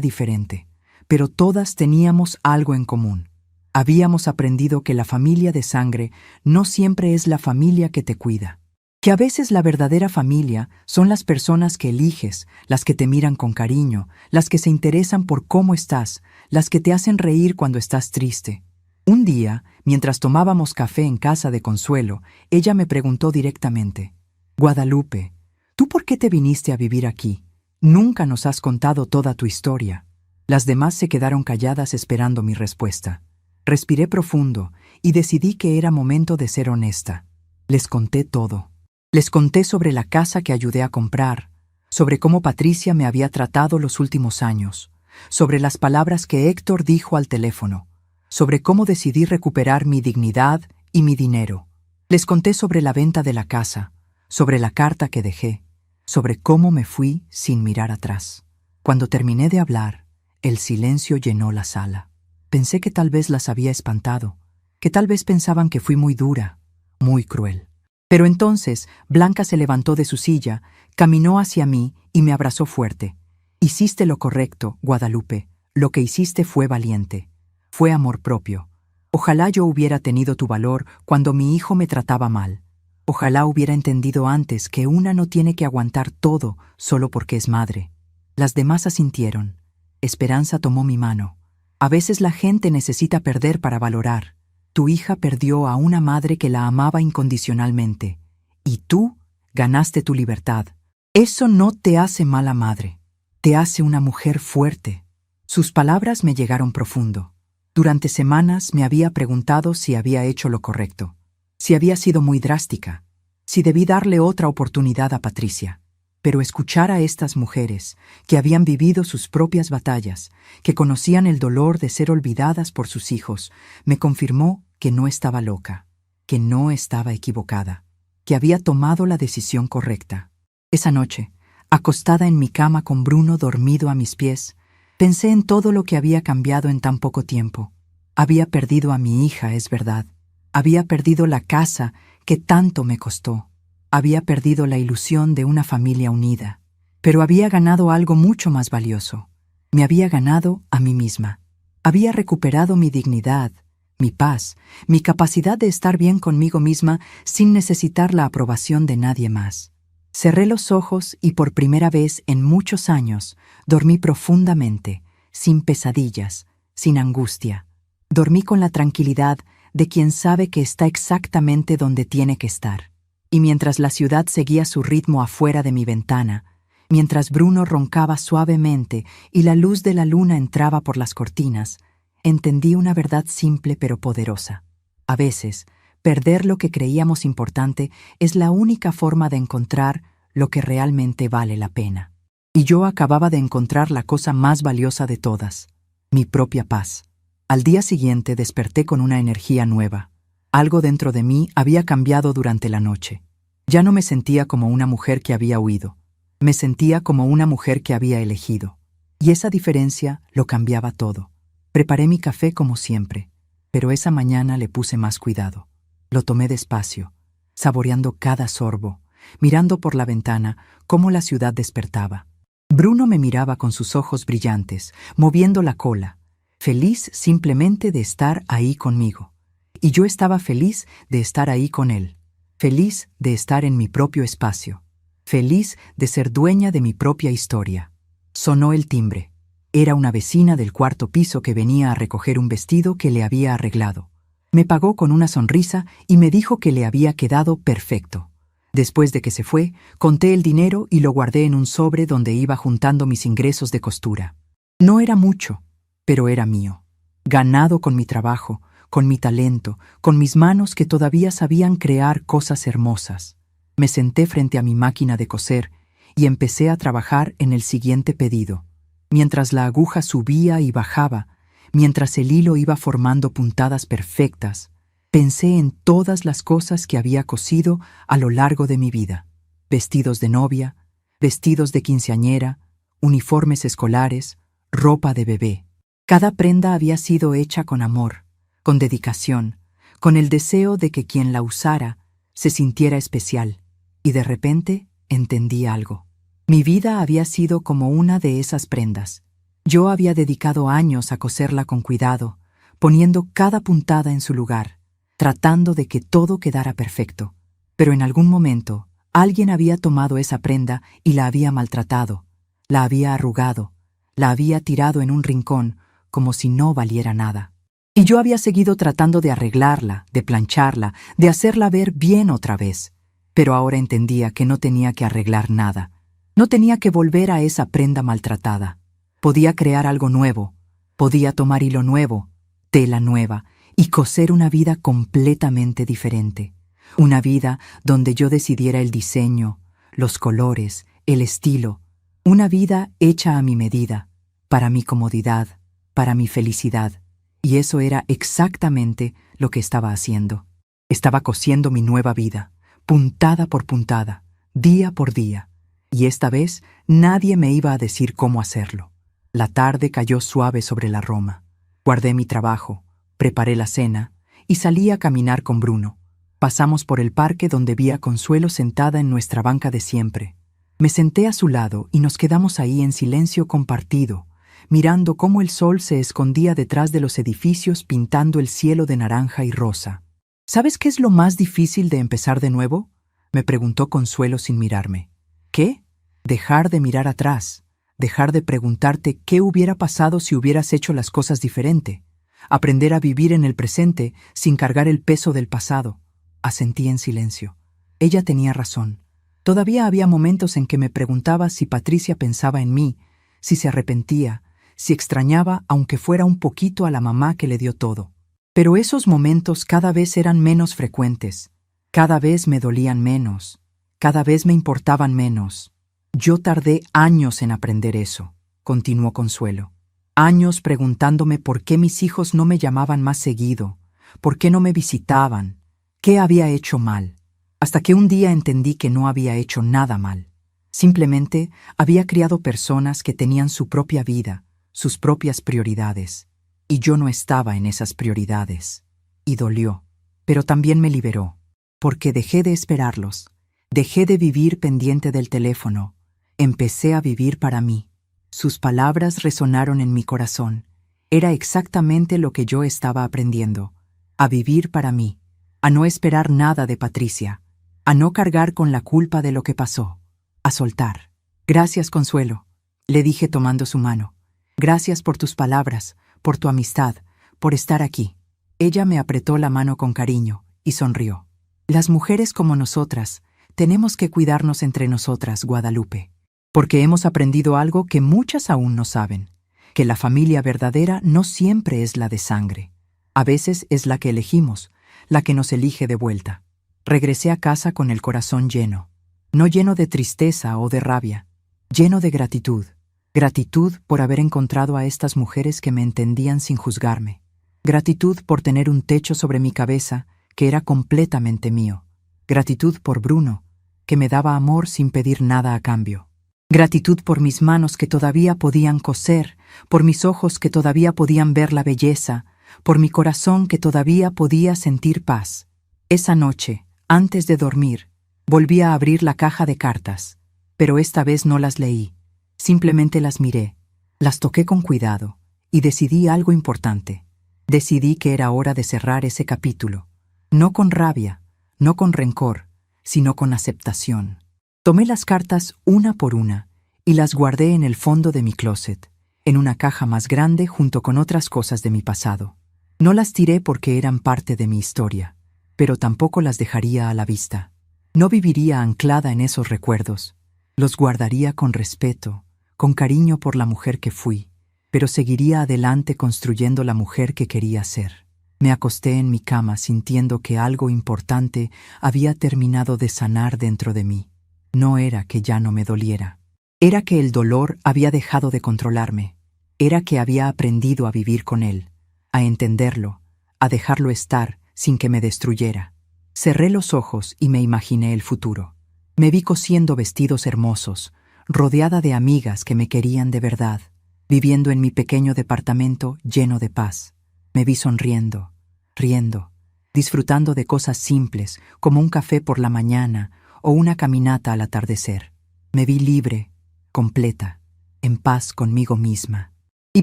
diferente, pero todas teníamos algo en común. Habíamos aprendido que la familia de sangre no siempre es la familia que te cuida, que a veces la verdadera familia son las personas que eliges, las que te miran con cariño, las que se interesan por cómo estás, las que te hacen reír cuando estás triste. Un día, mientras tomábamos café en casa de Consuelo, ella me preguntó directamente: «Guadalupe, ¿tú por qué te viniste a vivir aquí? Nunca nos has contado toda tu historia». Las demás se quedaron calladas esperando mi respuesta. Respiré profundo y decidí que era momento de ser honesta. Les conté todo. Les conté sobre la casa que ayudé a comprar, sobre cómo Patricia me había tratado los últimos años, sobre las palabras que Héctor dijo al teléfono, sobre cómo decidí recuperar mi dignidad y mi dinero. Les conté sobre la venta de la casa, sobre la carta que dejé, sobre cómo me fui sin mirar atrás. Cuando terminé de hablar, el silencio llenó la sala. Pensé que tal vez las había espantado, que tal vez pensaban que fui muy dura, muy cruel. Pero entonces Blanca se levantó de su silla, caminó hacia mí y me abrazó fuerte. «Hiciste lo correcto, Guadalupe. Lo que hiciste fue valiente. Fue amor propio. Ojalá yo hubiera tenido tu valor cuando mi hijo me trataba mal. Ojalá hubiera entendido antes que una no tiene que aguantar todo solo porque es madre». Las demás asintieron. Esperanza tomó mi mano. «A veces la gente necesita perder para valorar. tu hija perdió a una madre que la amaba incondicionalmente, y tú ganaste tu libertad. Eso no te hace mala madre, te hace una mujer fuerte. Sus palabras me llegaron profundo. Durante semanas me había preguntado si había hecho lo correcto, si había sido muy drástica, si debí darle otra oportunidad a Patricia. Pero escuchar a estas mujeres, que habían vivido sus propias batallas, que conocían el dolor de ser olvidadas por sus hijos, me confirmó que no estaba loca, que no estaba equivocada, que había tomado la decisión correcta. Esa noche, acostada en mi cama con Bruno dormido a mis pies, pensé en todo lo que había cambiado en tan poco tiempo. Había perdido a mi hija, es verdad. Había perdido la casa que tanto me costó. Había perdido la ilusión de una familia unida. Pero había ganado algo mucho más valioso. Me había ganado a mí misma. Había recuperado mi dignidad, mi paz, mi capacidad de estar bien conmigo misma sin necesitar la aprobación de nadie más. Cerré los ojos y por primera vez en muchos años dormí profundamente, sin pesadillas, sin angustia. Dormí con la tranquilidad de quien sabe que está exactamente donde tiene que estar. Y mientras la ciudad seguía su ritmo afuera de mi ventana, mientras Bruno roncaba suavemente y la luz de la luna entraba por las cortinas, entendí una verdad simple pero poderosa. A veces, perder lo que creíamos importante es la única forma de encontrar lo que realmente vale la pena. Y yo acababa de encontrar la cosa más valiosa de todas, mi propia paz. Al día siguiente desperté con una energía nueva. Algo dentro de mí había cambiado durante la noche. Ya no me sentía como una mujer que había huido. Me sentía como una mujer que había elegido. Y esa diferencia lo cambiaba todo. Preparé mi café como siempre, pero esa mañana le puse más cuidado. Lo tomé despacio, saboreando cada sorbo, mirando por la ventana cómo la ciudad despertaba. Bruno me miraba con sus ojos brillantes, moviendo la cola, feliz simplemente de estar ahí conmigo. Y yo estaba feliz de estar ahí con él, feliz de estar en mi propio espacio, feliz de ser dueña de mi propia historia. Sonó el timbre. Era una vecina del cuarto piso que venía a recoger un vestido que le había arreglado. Me pagó con una sonrisa y me dijo que le había quedado perfecto. Después de que se fue, conté el dinero y lo guardé en un sobre donde iba juntando mis ingresos de costura. No era mucho, pero era mío. Ganado con mi trabajo, con mi talento, con mis manos que todavía sabían crear cosas hermosas. Me senté frente a mi máquina de coser y empecé a trabajar en el siguiente pedido. Mientras la aguja subía y bajaba, mientras el hilo iba formando puntadas perfectas, pensé en todas las cosas que había cosido a lo largo de mi vida. Vestidos de novia, vestidos de quinceañera, uniformes escolares, ropa de bebé. Cada prenda había sido hecha con amor, con dedicación, con el deseo de que quien la usara se sintiera especial. Y de repente entendí algo. Mi vida había sido como una de esas prendas. Yo había dedicado años a coserla con cuidado, poniendo cada puntada en su lugar, tratando de que todo quedara perfecto. Pero en algún momento, alguien había tomado esa prenda y la había maltratado, la había arrugado, la había tirado en un rincón como si no valiera nada. Y yo había seguido tratando de arreglarla, de plancharla, de hacerla ver bien otra vez. Pero ahora entendía que no tenía que arreglar nada. No tenía que volver a esa prenda maltratada. Podía crear algo nuevo. Podía tomar hilo nuevo, tela nueva, y coser una vida completamente diferente. Una vida donde yo decidiera el diseño, los colores, el estilo. Una vida hecha a mi medida, para mi comodidad, para mi felicidad. Y eso era exactamente lo que estaba haciendo. Estaba cosiendo mi nueva vida, puntada por puntada, día por día. Y esta vez nadie me iba a decir cómo hacerlo. La tarde cayó suave sobre la Roma. Guardé mi trabajo, preparé la cena y salí a caminar con Bruno. Pasamos por el parque donde vi a Consuelo sentada en nuestra banca de siempre. Me senté a su lado y nos quedamos ahí en silencio compartido, mirando cómo el sol se escondía detrás de los edificios pintando el cielo de naranja y rosa. ¿Sabes qué es lo más difícil de empezar de nuevo?, me preguntó Consuelo sin mirarme. ¿Qué? Dejar de mirar atrás, dejar de preguntarte qué hubiera pasado si hubieras hecho las cosas diferente. aprender a vivir en el presente sin cargar el peso del pasado. Asentí en silencio. Ella tenía razón. Todavía había momentos en que me preguntaba si Patricia pensaba en mí, si se arrepentía, si extrañaba aunque fuera un poquito a la mamá que le dio todo. Pero esos momentos cada vez eran menos frecuentes, cada vez me dolían menos, cada vez me importaban menos. Yo tardé años en aprender eso, continuó Consuelo. Años preguntándome por qué mis hijos no me llamaban más seguido, por qué no me visitaban, qué había hecho mal. Hasta que un día entendí que no había hecho nada mal. Simplemente había criado personas que tenían su propia vida, sus propias prioridades. Y yo no estaba en esas prioridades. Y dolió. Pero también me liberó. Porque dejé de esperarlos. Dejé de vivir pendiente del teléfono. Empecé a vivir para mí. Sus palabras resonaron en mi corazón. Era exactamente lo que yo estaba aprendiendo. A vivir para mí. A no esperar nada de Patricia. A no cargar con la culpa de lo que pasó. A soltar. Gracias, Consuelo, le dije tomando su mano. Gracias por tus palabras, por tu amistad, por estar aquí. Ella me apretó la mano con cariño y sonrió. Las mujeres como nosotras tenemos que cuidarnos entre nosotras, Guadalupe, porque hemos aprendido algo que muchas aún no saben, que la familia verdadera no siempre es la de sangre. A veces es la que elegimos, la que nos elige de vuelta. Regresé a casa con el corazón lleno, no lleno de tristeza o de rabia, lleno de gratitud. Gratitud por haber encontrado a estas mujeres que me entendían sin juzgarme. Gratitud por tener un techo sobre mi cabeza que era completamente mío. Gratitud por Bruno, que me daba amor sin pedir nada a cambio. Gratitud por mis manos que todavía podían coser, por mis ojos que todavía podían ver la belleza, por mi corazón que todavía podía sentir paz. Esa noche, antes de dormir, volví a abrir la caja de cartas, pero esta vez no las leí. Simplemente las miré, las toqué con cuidado y decidí algo importante. Decidí que era hora de cerrar ese capítulo, no con rabia, no con rencor, sino con aceptación. Tomé las cartas una por una y las guardé en el fondo de mi closet, en una caja más grande junto con otras cosas de mi pasado. No las tiré porque eran parte de mi historia, pero tampoco las dejaría a la vista. No viviría anclada en esos recuerdos. Los guardaría con respeto, con cariño por la mujer que fui, pero seguiría adelante construyendo la mujer que quería ser. Me acosté en mi cama sintiendo que algo importante había terminado de sanar dentro de mí. No era que ya no me doliera. Era que el dolor había dejado de controlarme. Era que había aprendido a vivir con él, a entenderlo, a dejarlo estar sin que me destruyera. Cerré los ojos y me imaginé el futuro. Me vi cosiendo vestidos hermosos, rodeada de amigas que me querían de verdad, viviendo en mi pequeño departamento lleno de paz. Me vi sonriendo, riendo, disfrutando de cosas simples como un café por la mañana o una caminata al atardecer. Me vi libre, completa, en paz conmigo misma. Y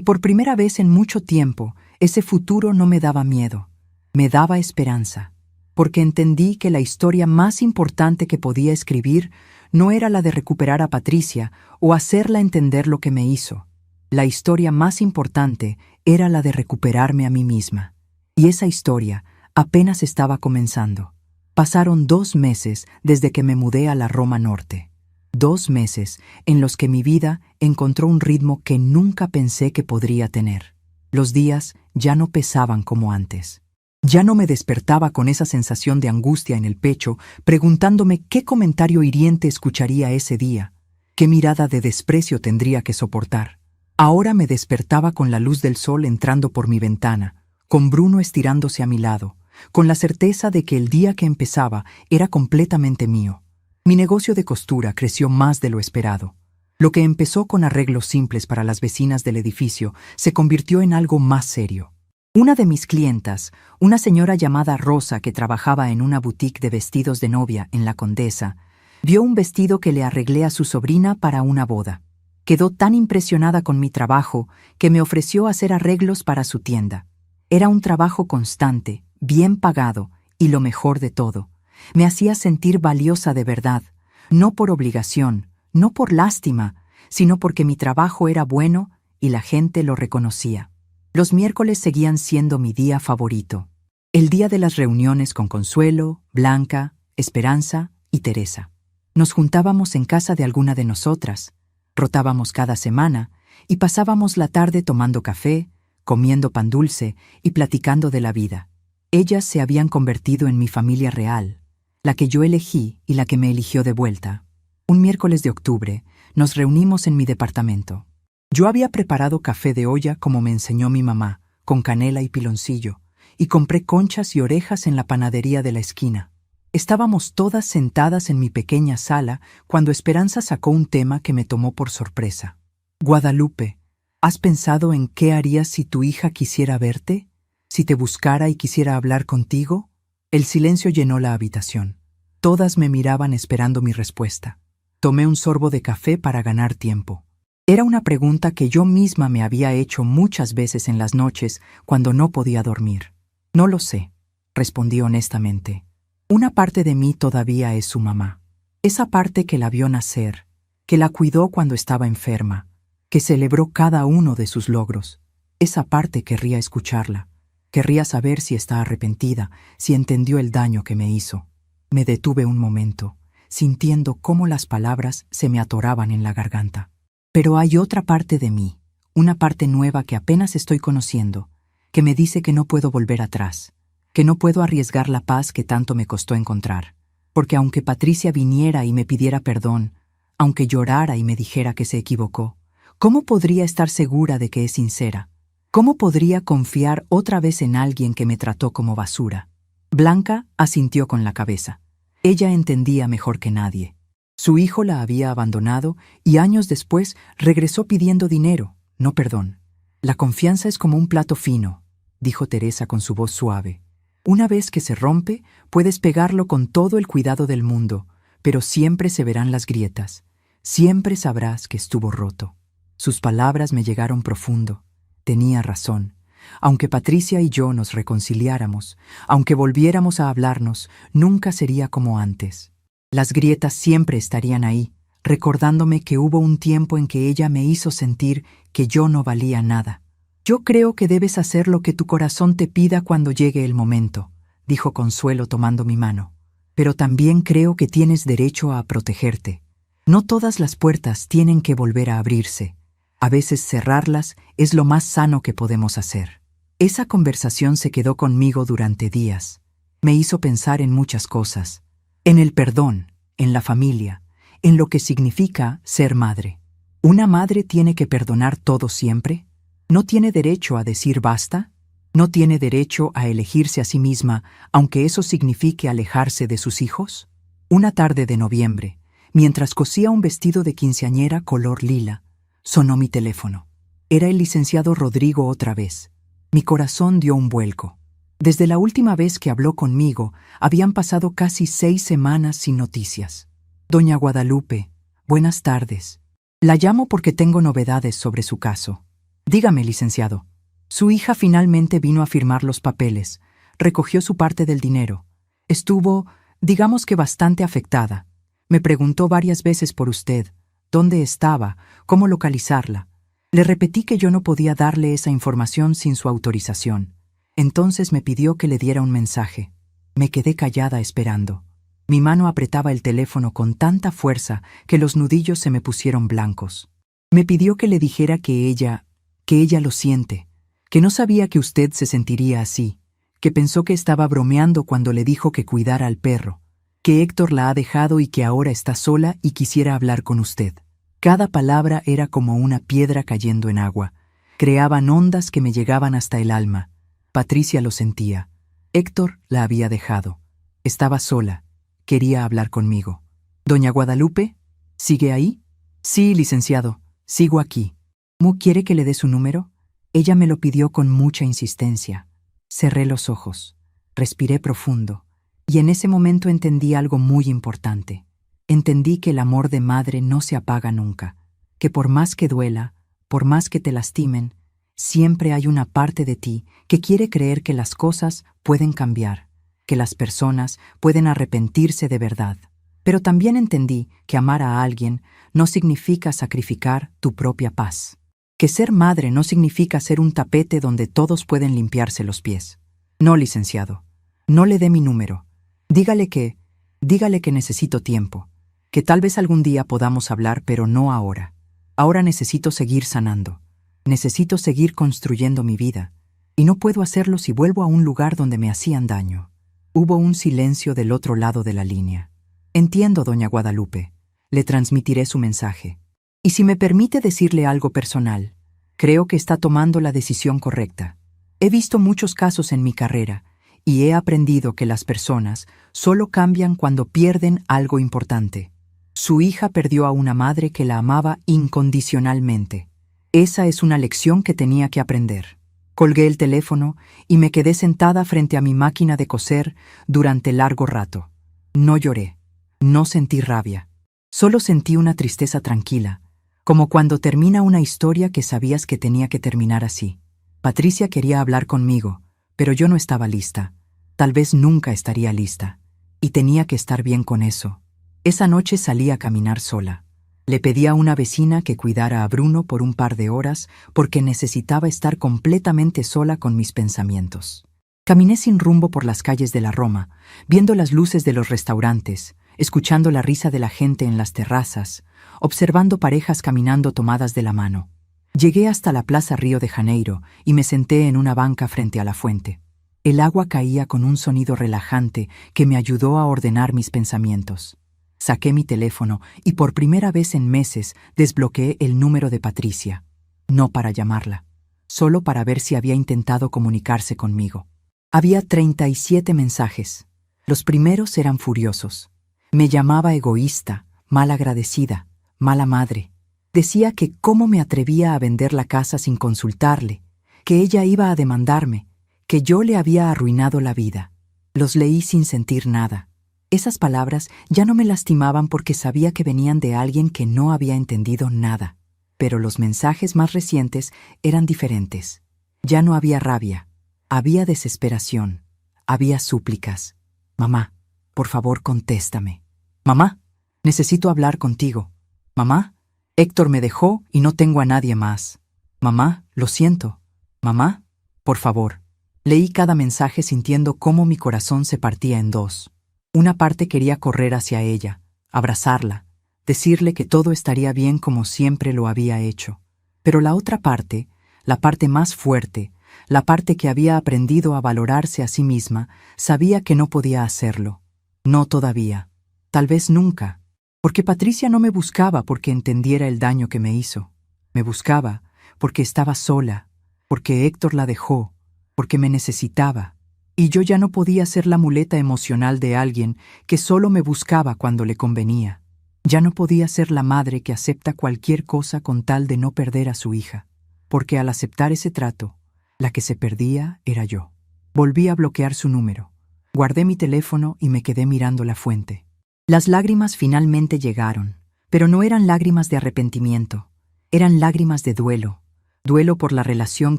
por primera vez en mucho tiempo, ese futuro no me daba miedo, me daba esperanza, porque entendí que la historia más importante que podía escribir no era la de recuperar a Patricia o hacerla entender lo que me hizo. La historia más importante era la de recuperarme a mí misma. Y esa historia apenas estaba comenzando. Pasaron 2 meses desde que me mudé a la Roma Norte. 2 meses en los que mi vida encontró un ritmo que nunca pensé que podría tener. Los días ya no pesaban como antes. Ya no me despertaba con esa sensación de angustia en el pecho, preguntándome qué comentario hiriente escucharía ese día, qué mirada de desprecio tendría que soportar. Ahora me despertaba con la luz del sol entrando por mi ventana, con Bruno estirándose a mi lado, con la certeza de que el día que empezaba era completamente mío. Mi negocio de costura creció más de lo esperado. Lo que empezó con arreglos simples para las vecinas del edificio se convirtió en algo más serio. Una de mis clientas, una señora llamada Rosa que trabajaba en una boutique de vestidos de novia en La Condesa, vio un vestido que le arreglé a su sobrina para una boda. Quedó tan impresionada con mi trabajo que me ofreció hacer arreglos para su tienda. Era un trabajo constante, bien pagado y lo mejor de todo. Me hacía sentir valiosa de verdad, no por obligación, no por lástima, sino porque mi trabajo era bueno y la gente lo reconocía. Los miércoles seguían siendo mi día favorito. El día de las reuniones con Consuelo, Blanca, Esperanza y Teresa. Nos juntábamos en casa de alguna de nosotras, rotábamos cada semana y pasábamos la tarde tomando café, comiendo pan dulce y platicando de la vida. Ellas se habían convertido en mi familia real, la que yo elegí y la que me eligió de vuelta. Un miércoles de octubre nos reunimos en mi departamento. Yo había preparado café de olla como me enseñó mi mamá, con canela y piloncillo, y compré conchas y orejas en la panadería de la esquina. Estábamos todas sentadas en mi pequeña sala cuando Esperanza sacó un tema que me tomó por sorpresa. Guadalupe, ¿has pensado en qué harías si tu hija quisiera verte? ¿Si te buscara y quisiera hablar contigo? El silencio llenó la habitación. Todas me miraban esperando mi respuesta. Tomé un sorbo de café para ganar tiempo. Era una pregunta que yo misma me había hecho muchas veces en las noches cuando no podía dormir. No lo sé, respondí honestamente. Una parte de mí todavía es su mamá. Esa parte que la vio nacer, que la cuidó cuando estaba enferma, que celebró cada uno de sus logros. Esa parte querría escucharla. Querría saber si está arrepentida, si entendió el daño que me hizo. Me detuve un momento, sintiendo cómo las palabras se me atoraban en la garganta. Pero hay otra parte de mí, una parte nueva que apenas estoy conociendo, que me dice que no puedo volver atrás, que no puedo arriesgar la paz que tanto me costó encontrar. Porque aunque Patricia viniera y me pidiera perdón, aunque llorara y me dijera que se equivocó, ¿cómo podría estar segura de que es sincera? ¿Cómo podría confiar otra vez en alguien que me trató como basura? Blanca asintió con la cabeza. Ella entendía mejor que nadie. Su hijo la había abandonado y años después regresó pidiendo dinero, no perdón. La confianza es como un plato fino, dijo Teresa con su voz suave. Una vez que se rompe, puedes pegarlo con todo el cuidado del mundo, pero siempre se verán las grietas. Siempre sabrás que estuvo roto. Sus palabras me llegaron profundo. Tenía razón. Aunque Patricia y yo nos reconciliáramos, aunque volviéramos a hablarnos, nunca sería como antes. Las grietas siempre estarían ahí, recordándome que hubo un tiempo en que ella me hizo sentir que yo no valía nada. Yo creo que debes hacer lo que tu corazón te pida cuando llegue el momento, dijo Consuelo tomando mi mano. Pero también creo que tienes derecho a protegerte. No todas las puertas tienen que volver a abrirse. A veces cerrarlas es lo más sano que podemos hacer. Esa conversación se quedó conmigo durante días. Me hizo pensar en muchas cosas. En el perdón, en la familia, en lo que significa ser madre. ¿Una madre tiene que perdonar todo siempre? ¿No tiene derecho a decir basta? ¿No tiene derecho a elegirse a sí misma, aunque eso signifique alejarse de sus hijos? Una tarde de noviembre, mientras cosía un vestido de quinceañera color lila, sonó mi teléfono. Era el licenciado Rodrigo otra vez. Mi corazón dio un vuelco. Desde la última vez que habló conmigo, habían pasado casi 6 semanas sin noticias. Doña Guadalupe, buenas tardes. La llamo porque tengo novedades sobre su caso. Dígame, licenciado. Su hija finalmente vino a firmar los papeles, recogió su parte del dinero. Estuvo, digamos que bastante afectada. Me preguntó varias veces por usted, dónde estaba, cómo localizarla. Le repetí que yo no podía darle esa información sin su autorización. Entonces me pidió que le diera un mensaje. Me quedé callada esperando. Mi mano apretaba el teléfono con tanta fuerza que los nudillos se me pusieron blancos. Me pidió que le dijera que ella lo siente, que no sabía que usted se sentiría así, que pensó que estaba bromeando cuando le dijo que cuidara al perro, que Héctor la ha dejado y que ahora está sola y quisiera hablar con usted. Cada palabra era como una piedra cayendo en agua. Creaban ondas que me llegaban hasta el alma. Patricia lo sentía. Héctor la había dejado. Estaba sola. Quería hablar conmigo. ¿Doña Guadalupe? ¿Sigue ahí? Sí, licenciado. Sigo aquí. ¿Mu quiere que le dé su número? Ella me lo pidió con mucha insistencia. Cerré los ojos. Respiré profundo. Y en ese momento entendí algo muy importante. Entendí que el amor de madre no se apaga nunca. Que por más que duela, por más que te lastimen, siempre hay una parte de ti que quiere creer que las cosas pueden cambiar, que las personas pueden arrepentirse de verdad. Pero también entendí que amar a alguien no significa sacrificar tu propia paz. Que ser madre no significa ser un tapete donde todos pueden limpiarse los pies. No, licenciado. No le dé mi número. Dígale que necesito tiempo. Que tal vez algún día podamos hablar, pero no ahora. Ahora necesito seguir sanando. Necesito seguir construyendo mi vida. Y no puedo hacerlo si vuelvo a un lugar donde me hacían daño. Hubo un silencio del otro lado de la línea. Entiendo, doña Guadalupe. Le transmitiré su mensaje. Y si me permite decirle algo personal, creo que está tomando la decisión correcta. He visto muchos casos en mi carrera y he aprendido que las personas solo cambian cuando pierden algo importante. Su hija perdió a una madre que la amaba incondicionalmente. Esa es una lección que tenía que aprender. Colgué el teléfono y me quedé sentada frente a mi máquina de coser durante largo rato. No lloré, no sentí rabia. Solo sentí una tristeza tranquila, como cuando termina una historia que sabías que tenía que terminar así. Patricia quería hablar conmigo, pero yo no estaba lista. Tal vez nunca estaría lista. Y tenía que estar bien con eso. Esa noche salí a caminar sola. Le pedí a una vecina que cuidara a Bruno por un par de horas porque necesitaba estar completamente sola con mis pensamientos. Caminé sin rumbo por las calles de la Roma, viendo las luces de los restaurantes, escuchando la risa de la gente en las terrazas, observando parejas caminando tomadas de la mano. Llegué hasta la Plaza Río de Janeiro y me senté en una banca frente a la fuente. El agua caía con un sonido relajante que me ayudó a ordenar mis pensamientos. Saqué mi teléfono y por primera vez en meses desbloqueé el número de Patricia. No para llamarla, solo para ver si había intentado comunicarse conmigo. Había 37 mensajes. Los primeros eran furiosos. Me llamaba egoísta, malagradecida, mala madre. Decía que cómo me atrevía a vender la casa sin consultarle, que ella iba a demandarme, que yo le había arruinado la vida. Los leí sin sentir nada. Esas palabras ya no me lastimaban porque sabía que venían de alguien que no había entendido nada. Pero los mensajes más recientes eran diferentes. Ya no había rabia, había desesperación, había súplicas. Mamá, por favor, contéstame. Mamá, necesito hablar contigo. Mamá, Héctor me dejó y no tengo a nadie más. Mamá, lo siento. Mamá, por favor. Leí cada mensaje sintiendo cómo mi corazón se partía en dos. Una parte quería correr hacia ella, abrazarla, decirle que todo estaría bien como siempre lo había hecho. Pero la otra parte, la parte más fuerte, la parte que había aprendido a valorarse a sí misma, sabía que no podía hacerlo. No todavía. Tal vez nunca. Porque Patricia no me buscaba porque entendiera el daño que me hizo. Me buscaba porque estaba sola, porque Héctor la dejó, porque me necesitaba. Y yo ya no podía ser la muleta emocional de alguien que solo me buscaba cuando le convenía. Ya no podía ser la madre que acepta cualquier cosa con tal de no perder a su hija. Porque al aceptar ese trato, la que se perdía era yo. Volví a bloquear su número. Guardé mi teléfono y me quedé mirando la fuente. Las lágrimas finalmente llegaron, pero no eran lágrimas de arrepentimiento. Eran lágrimas de duelo. Duelo por la relación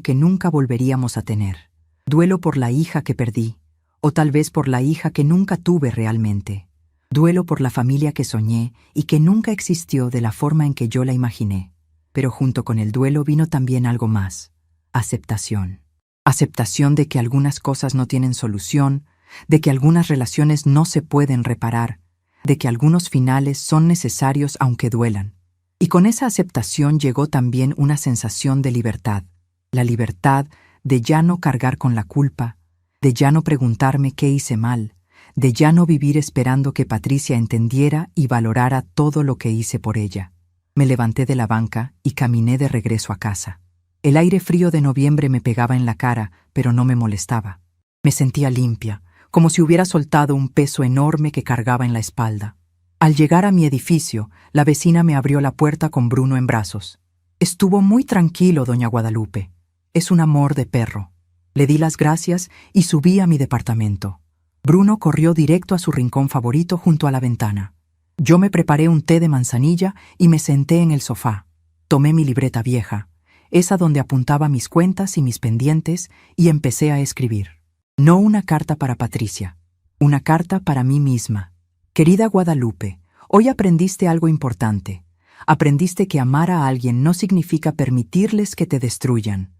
que nunca volveríamos a tener. Duelo por la hija que perdí, o tal vez por la hija que nunca tuve realmente. Duelo por la familia que soñé y que nunca existió de la forma en que yo la imaginé. Pero junto con el duelo vino también algo más: aceptación. Aceptación de que algunas cosas no tienen solución, de que algunas relaciones no se pueden reparar, de que algunos finales son necesarios aunque duelan. Y con esa aceptación llegó también una sensación de libertad. La libertad de ya no cargar con la culpa, de ya no preguntarme qué hice mal, de ya no vivir esperando que Patricia entendiera y valorara todo lo que hice por ella. Me levanté de la banca y caminé de regreso a casa. El aire frío de noviembre me pegaba en la cara, pero no me molestaba. Me sentía limpia, como si hubiera soltado un peso enorme que cargaba en la espalda. Al llegar a mi edificio, la vecina me abrió la puerta con Bruno en brazos. Estuvo muy tranquilo, doña Guadalupe. Es un amor de perro. Le di las gracias y subí a mi departamento. Bruno corrió directo a su rincón favorito junto a la ventana. Yo me preparé un té de manzanilla y me senté en el sofá. Tomé mi libreta vieja, esa donde apuntaba mis cuentas y mis pendientes, y empecé a escribir. No una carta para Patricia, una carta para mí misma. Querida Guadalupe, hoy aprendiste algo importante. Aprendiste que amar a alguien no significa permitirles que te destruyan.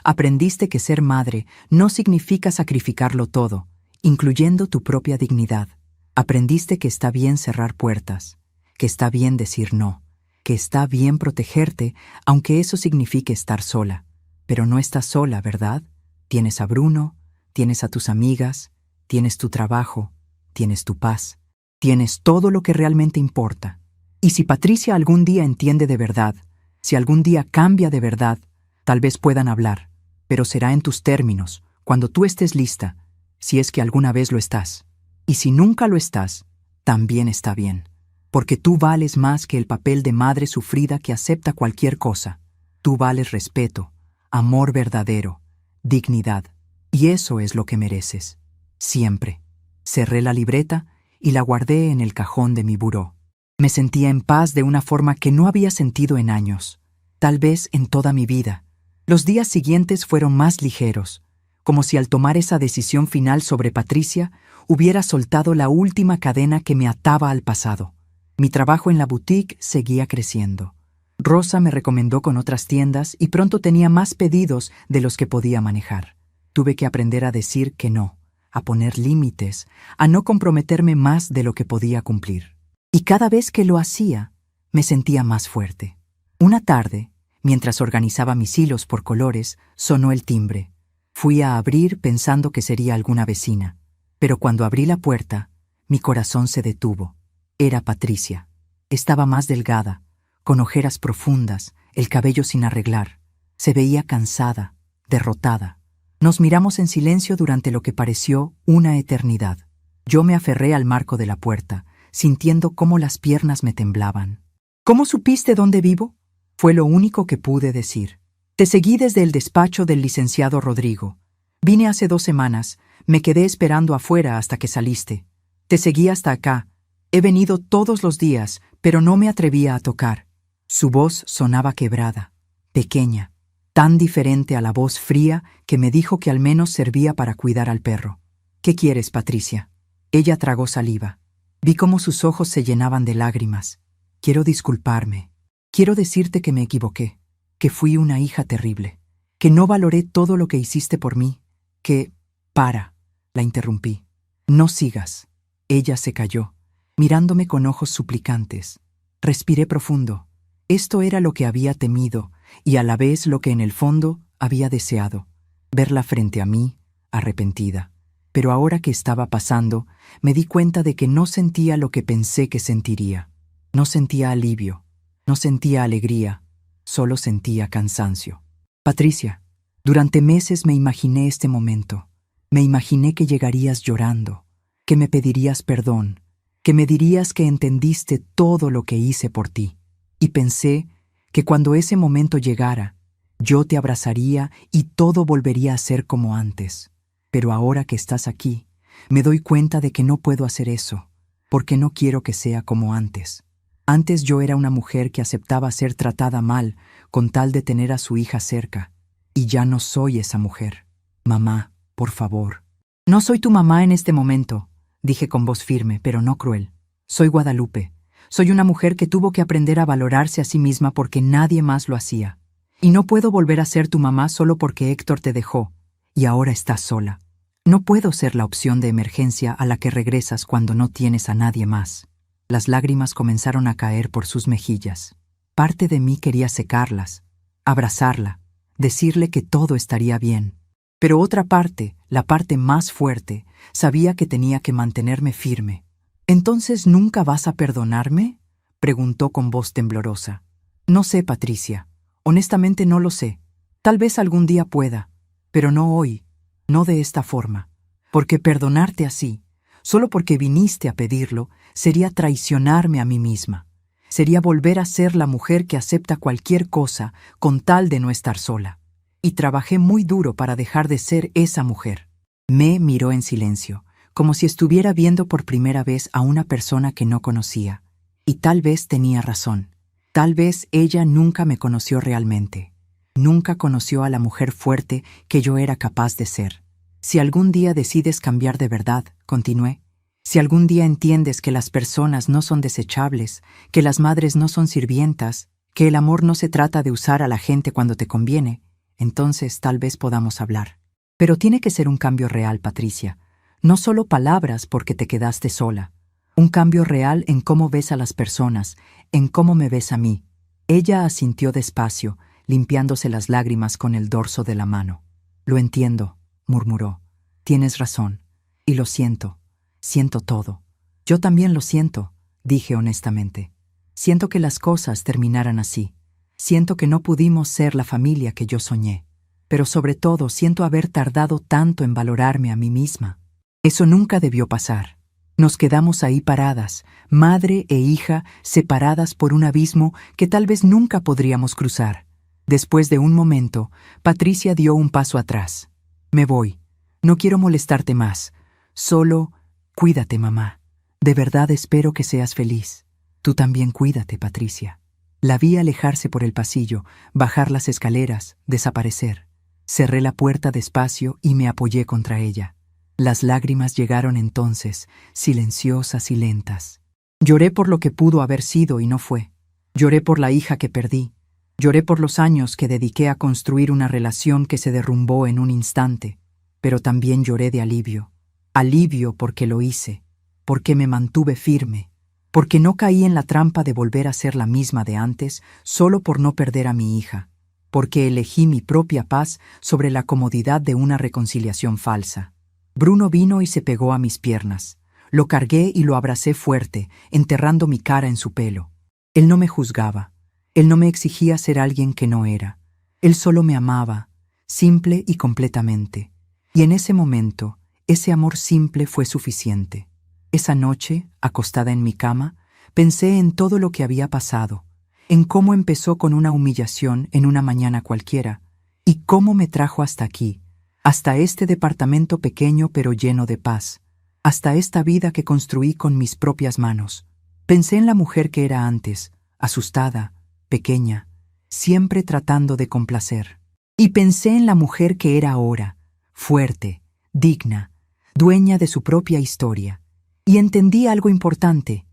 Aprendiste que ser madre no significa sacrificarlo todo, incluyendo tu propia dignidad. Aprendiste que está bien cerrar puertas, que está bien decir no, que está bien protegerte, aunque eso signifique estar sola. Pero no estás sola, ¿verdad? Tienes a Bruno, tienes a tus amigas, tienes tu trabajo, tienes tu paz, tienes todo lo que realmente importa. Y si Patricia algún día entiende de verdad, si algún día cambia de verdad, tal vez puedan hablar, pero será en tus términos, cuando tú estés lista, si es que alguna vez lo estás. Y si nunca lo estás, también está bien, porque tú vales más que el papel de madre sufrida que acepta cualquier cosa. Tú vales respeto, amor verdadero, dignidad, y eso es lo que mereces. Siempre. Cerré la libreta y la guardé en el cajón de mi buró. Me sentía en paz de una forma que no había sentido en años, tal vez en toda mi vida. Los días siguientes fueron más ligeros, como si al tomar esa decisión final sobre Patricia, hubiera soltado la última cadena que me ataba al pasado. Mi trabajo en la boutique seguía creciendo. Rosa me recomendó con otras tiendas y pronto tenía más pedidos de los que podía manejar. Tuve que aprender a decir que no, a poner límites, a no comprometerme más de lo que podía cumplir. Y cada vez que lo hacía, me sentía más fuerte. Una tarde, mientras organizaba mis hilos por colores, sonó el timbre. Fui a abrir pensando que sería alguna vecina, pero cuando abrí la puerta, mi corazón se detuvo. Era Patricia. Estaba más delgada, con ojeras profundas, el cabello sin arreglar. Se veía cansada, derrotada. Nos miramos en silencio durante lo que pareció una eternidad. Yo me aferré al marco de la puerta, sintiendo cómo las piernas me temblaban. ¿Cómo supiste dónde vivo? Fue lo único que pude decir. Te seguí desde el despacho del licenciado Rodrigo. Vine hace 2 semanas, me quedé esperando afuera hasta que saliste. Te seguí hasta acá. He venido todos los días, pero no me atrevía a tocar. Su voz sonaba quebrada, pequeña, tan diferente a la voz fría que me dijo que al menos servía para cuidar al perro. ¿Qué quieres, Patricia? Ella tragó saliva. Vi cómo sus ojos se llenaban de lágrimas. Quiero disculparme. Quiero decirte que me equivoqué, que fui una hija terrible, que no valoré todo lo que hiciste por mí, que... Para, la interrumpí. No sigas. Ella se calló, mirándome con ojos suplicantes. Respiré profundo. Esto era lo que había temido y a la vez lo que en el fondo había deseado. Verla frente a mí, arrepentida. Pero ahora que estaba pasando, me di cuenta de que no sentía lo que pensé que sentiría. No sentía alivio, no sentía alegría, solo sentía cansancio. Patricia, durante meses me imaginé este momento. Me imaginé que llegarías llorando, que me pedirías perdón, que me dirías que entendiste todo lo que hice por ti. Y pensé que cuando ese momento llegara, yo te abrazaría y todo volvería a ser como antes. Pero ahora que estás aquí, me doy cuenta de que no puedo hacer eso, porque no quiero que sea como antes. Antes yo era una mujer que aceptaba ser tratada mal con tal de tener a su hija cerca, y ya no soy esa mujer. Mamá, por favor. No soy tu mamá en este momento, dije con voz firme, pero no cruel. Soy Guadalupe. Soy una mujer que tuvo que aprender a valorarse a sí misma porque nadie más lo hacía. Y no puedo volver a ser tu mamá solo porque Héctor te dejó, y ahora estás sola. No puedo ser la opción de emergencia a la que regresas cuando no tienes a nadie más. Las lágrimas comenzaron a caer por sus mejillas. Parte de mí quería secarlas, abrazarla, decirle que todo estaría bien. Pero otra parte, la parte más fuerte, sabía que tenía que mantenerme firme. ¿Entonces nunca vas a perdonarme?, preguntó con voz temblorosa. No sé, Patricia. Honestamente no lo sé. Tal vez algún día pueda, pero no hoy, no de esta forma. Porque perdonarte así, solo porque viniste a pedirlo, sería traicionarme a mí misma. Sería volver a ser la mujer que acepta cualquier cosa con tal de no estar sola. Y trabajé muy duro para dejar de ser esa mujer. Me miró en silencio, como si estuviera viendo por primera vez a una persona que no conocía. Y tal vez tenía razón. Tal vez ella nunca me conoció realmente. Nunca conoció a la mujer fuerte que yo era capaz de ser. Si algún día decides cambiar de verdad, continué, Si algún día entiendes que las personas no son desechables, que las madres no son sirvientas, que el amor no se trata de usar a la gente cuando te conviene, entonces tal vez podamos hablar. Pero tiene que ser un cambio real, Patricia. No solo palabras porque te quedaste sola. Un cambio real en cómo ves a las personas, en cómo me ves a mí. Ella asintió despacio, limpiándose las lágrimas con el dorso de la mano. Lo entiendo, murmuró. Tienes razón. Y lo siento. Siento todo. Yo también lo siento, dije honestamente. Siento que las cosas terminaran así. Siento que no pudimos ser la familia que yo soñé. Pero sobre todo siento haber tardado tanto en valorarme a mí misma. Eso nunca debió pasar. Nos quedamos ahí paradas, madre e hija, separadas por un abismo que tal vez nunca podríamos cruzar. Después de un momento, Patricia dio un paso atrás. Me voy. No quiero molestarte más. Solo, cuídate, mamá. De verdad espero que seas feliz. Tú también cuídate, Patricia. La vi alejarse por el pasillo, bajar las escaleras, desaparecer. Cerré la puerta despacio y me apoyé contra ella. Las lágrimas llegaron entonces, silenciosas y lentas. Lloré por lo que pudo haber sido y no fue. Lloré por la hija que perdí. Lloré por los años que dediqué a construir una relación que se derrumbó en un instante. Pero también lloré de alivio. Alivio porque lo hice, porque me mantuve firme, porque no caí en la trampa de volver a ser la misma de antes solo por no perder a mi hija, porque elegí mi propia paz sobre la comodidad de una reconciliación falsa. Bruno vino y se pegó a mis piernas. Lo cargué y lo abracé fuerte, enterrando mi cara en su pelo. Él no me juzgaba. Él no me exigía ser alguien que no era. Él solo me amaba, simple y completamente. Y en ese momento, ese amor simple fue suficiente. Esa noche, acostada en mi cama, pensé en todo lo que había pasado, en cómo empezó con una humillación en una mañana cualquiera, y cómo me trajo hasta aquí, hasta este departamento pequeño pero lleno de paz, hasta esta vida que construí con mis propias manos. Pensé en la mujer que era antes, asustada, pequeña, siempre tratando de complacer. Y pensé en la mujer que era ahora, fuerte, digna, dueña de su propia historia. Y entendí algo importante.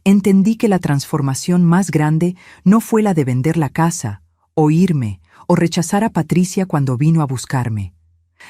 Entendí que la transformación más grande no fue la de vender la casa, o irme, o rechazar a Patricia cuando vino a buscarme.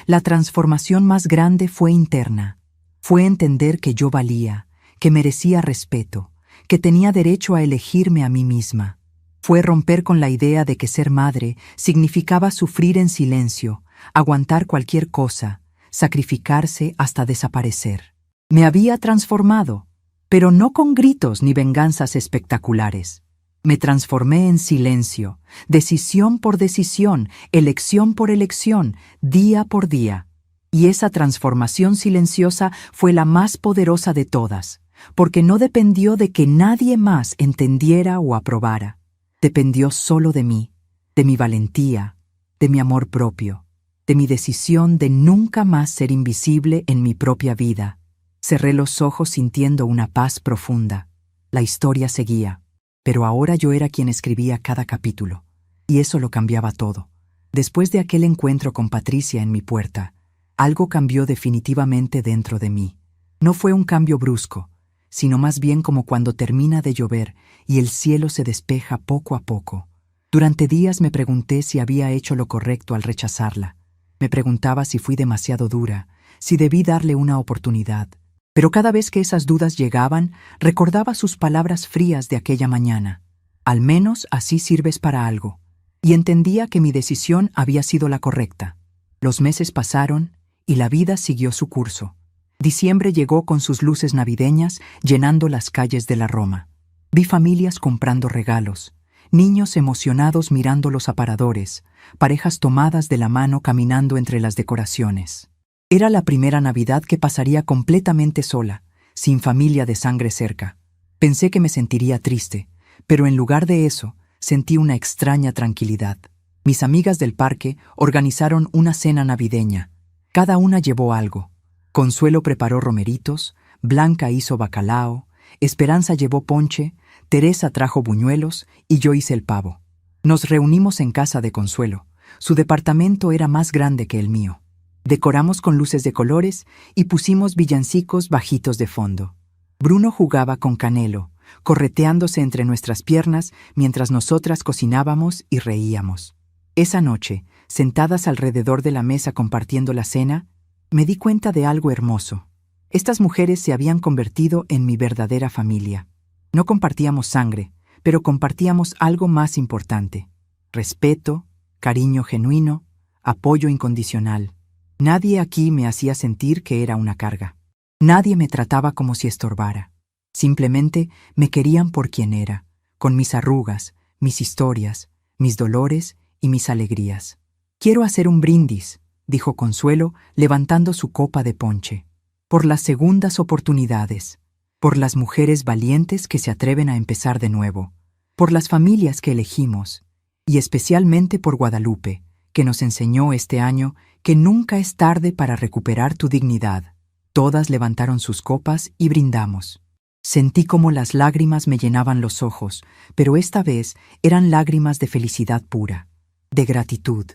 La transformación más grande fue interna. Fue entender que yo valía, que merecía respeto, que tenía derecho a elegirme a mí misma. Fue romper con la idea de que ser madre significaba sufrir en silencio, aguantar cualquier cosa, sacrificarse hasta desaparecer. Me había transformado, pero no con gritos ni venganzas espectaculares. Me transformé en silencio, decisión por decisión, elección por elección, día por día. Y esa transformación silenciosa fue la más poderosa de todas, porque no dependió de que nadie más entendiera o aprobara. Dependió solo de mí, de mi valentía, de mi amor propio, de mi decisión de nunca más ser invisible en mi propia vida. Cerré los ojos sintiendo una paz profunda. La historia seguía. Pero ahora yo era quien escribía cada capítulo, y eso lo cambiaba todo. Después de aquel encuentro con Patricia en mi puerta, algo cambió definitivamente dentro de mí. No fue un cambio brusco, sino más bien como cuando termina de llover y el cielo se despeja poco a poco. Durante días me pregunté si había hecho lo correcto al rechazarla. Me preguntaba si fui demasiado dura, si debí darle una oportunidad. Pero cada vez que esas dudas llegaban, recordaba sus palabras frías de aquella mañana. Al menos así sirves para algo. Y entendía que mi decisión había sido la correcta. Los meses pasaron y la vida siguió su curso. Diciembre llegó con sus luces navideñas llenando las calles de la Roma. Vi familias comprando regalos, niños emocionados mirando los aparadores, parejas tomadas de la mano caminando entre las decoraciones. Era la primera Navidad que pasaría completamente sola, sin familia de sangre cerca. Pensé que me sentiría triste, pero en lugar de eso, sentí una extraña tranquilidad. Mis amigas del parque organizaron una cena navideña. Cada una llevó algo. Consuelo preparó romeritos, Blanca hizo bacalao, Esperanza llevó ponche, Teresa trajo buñuelos y yo hice el pavo. Nos reunimos en casa de Consuelo. Su departamento era más grande que el mío. Decoramos con luces de colores y pusimos villancicos bajitos de fondo. Bruno jugaba con Canelo, correteándose entre nuestras piernas mientras nosotras cocinábamos y reíamos. Esa noche, sentadas alrededor de la mesa compartiendo la cena, me di cuenta de algo hermoso. Estas mujeres se habían convertido en mi verdadera familia. No compartíamos sangre, pero compartíamos algo más importante: respeto, cariño genuino, apoyo incondicional. Nadie aquí me hacía sentir que era una carga. Nadie me trataba como si estorbara. Simplemente me querían por quien era, con mis arrugas, mis historias, mis dolores y mis alegrías. «Quiero hacer un brindis», dijo Consuelo, levantando su copa de ponche. «Por las segundas oportunidades, por las mujeres valientes que se atreven a empezar de nuevo, por las familias que elegimos, y especialmente por Guadalupe, que nos enseñó este año que nunca es tarde para recuperar tu dignidad». Todas levantaron sus copas y brindamos. Sentí como las lágrimas me llenaban los ojos, pero esta vez eran lágrimas de felicidad pura, de gratitud,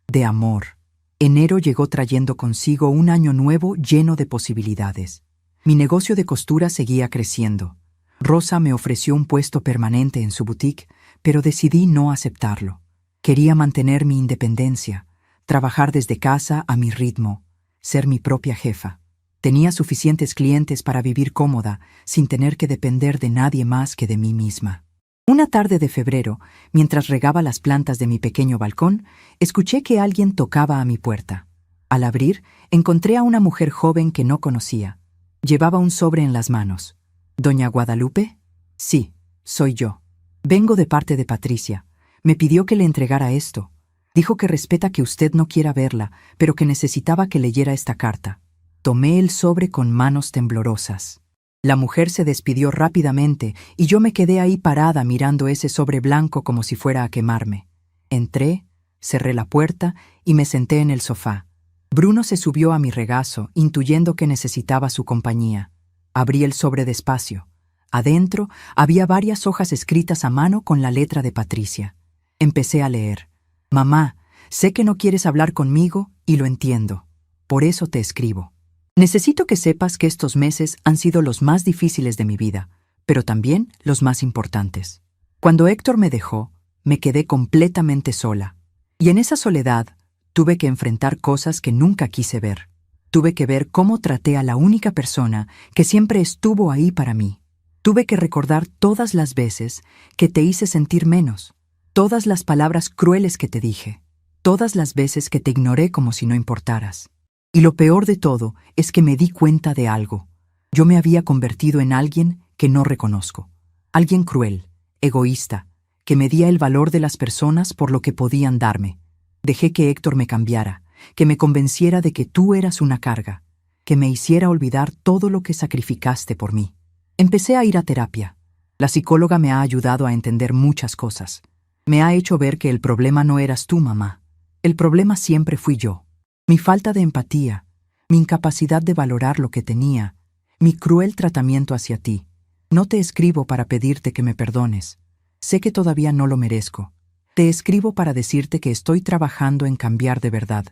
de amor. Enero llegó trayendo consigo un año nuevo lleno de posibilidades. Mi negocio de costura seguía creciendo. Rosa me ofreció un puesto permanente en su boutique, pero decidí no aceptarlo. Quería mantener mi independencia, trabajar desde casa a mi ritmo, ser mi propia jefa. Tenía suficientes clientes para vivir cómoda, sin tener que depender de nadie más que de mí misma. Una tarde de febrero, mientras regaba las plantas de mi pequeño balcón, escuché que alguien tocaba a mi puerta. Al abrir, encontré a una mujer joven que no conocía. Llevaba un sobre en las manos. «¿Doña Guadalupe?» «Sí, soy yo. Vengo de parte de Patricia. Me pidió que le entregara esto. Dijo que respeta que usted no quiera verla, pero que necesitaba que leyera esta carta». Tomé el sobre con manos temblorosas. La mujer se despidió rápidamente y yo me quedé ahí parada mirando ese sobre blanco como si fuera a quemarme. Entré, cerré la puerta y me senté en el sofá. Bruno se subió a mi regazo, intuyendo que necesitaba su compañía. Abrí el sobre despacio. Adentro había varias hojas escritas a mano con la letra de Patricia. Empecé a leer. «Mamá, sé que no quieres hablar conmigo y lo entiendo. Por eso te escribo. Necesito que sepas que estos meses han sido los más difíciles de mi vida, pero también los más importantes. Cuando Héctor me dejó, me quedé completamente sola. Y en esa soledad tuve que enfrentar cosas que nunca quise ver. Tuve que ver cómo traté a la única persona que siempre estuvo ahí para mí. Tuve que recordar todas las veces que te hice sentir menos, todas las palabras crueles que te dije, todas las veces que te ignoré como si no importaras. Y lo peor de todo es que me di cuenta de algo. Yo me había convertido en alguien que no reconozco. Alguien cruel, egoísta, que medía el valor de las personas por lo que podían darme. Dejé que Héctor me cambiara, que me convenciera de que tú eras una carga, que me hiciera olvidar todo lo que sacrificaste por mí. Empecé a ir a terapia. La psicóloga me ha ayudado a entender muchas cosas. Me ha hecho ver que el problema no eras tú, mamá. El problema siempre fui yo. Mi falta de empatía, mi incapacidad de valorar lo que tenía, mi cruel tratamiento hacia ti. No te escribo para pedirte que me perdones. Sé que todavía no lo merezco. Te escribo para decirte que estoy trabajando en cambiar de verdad.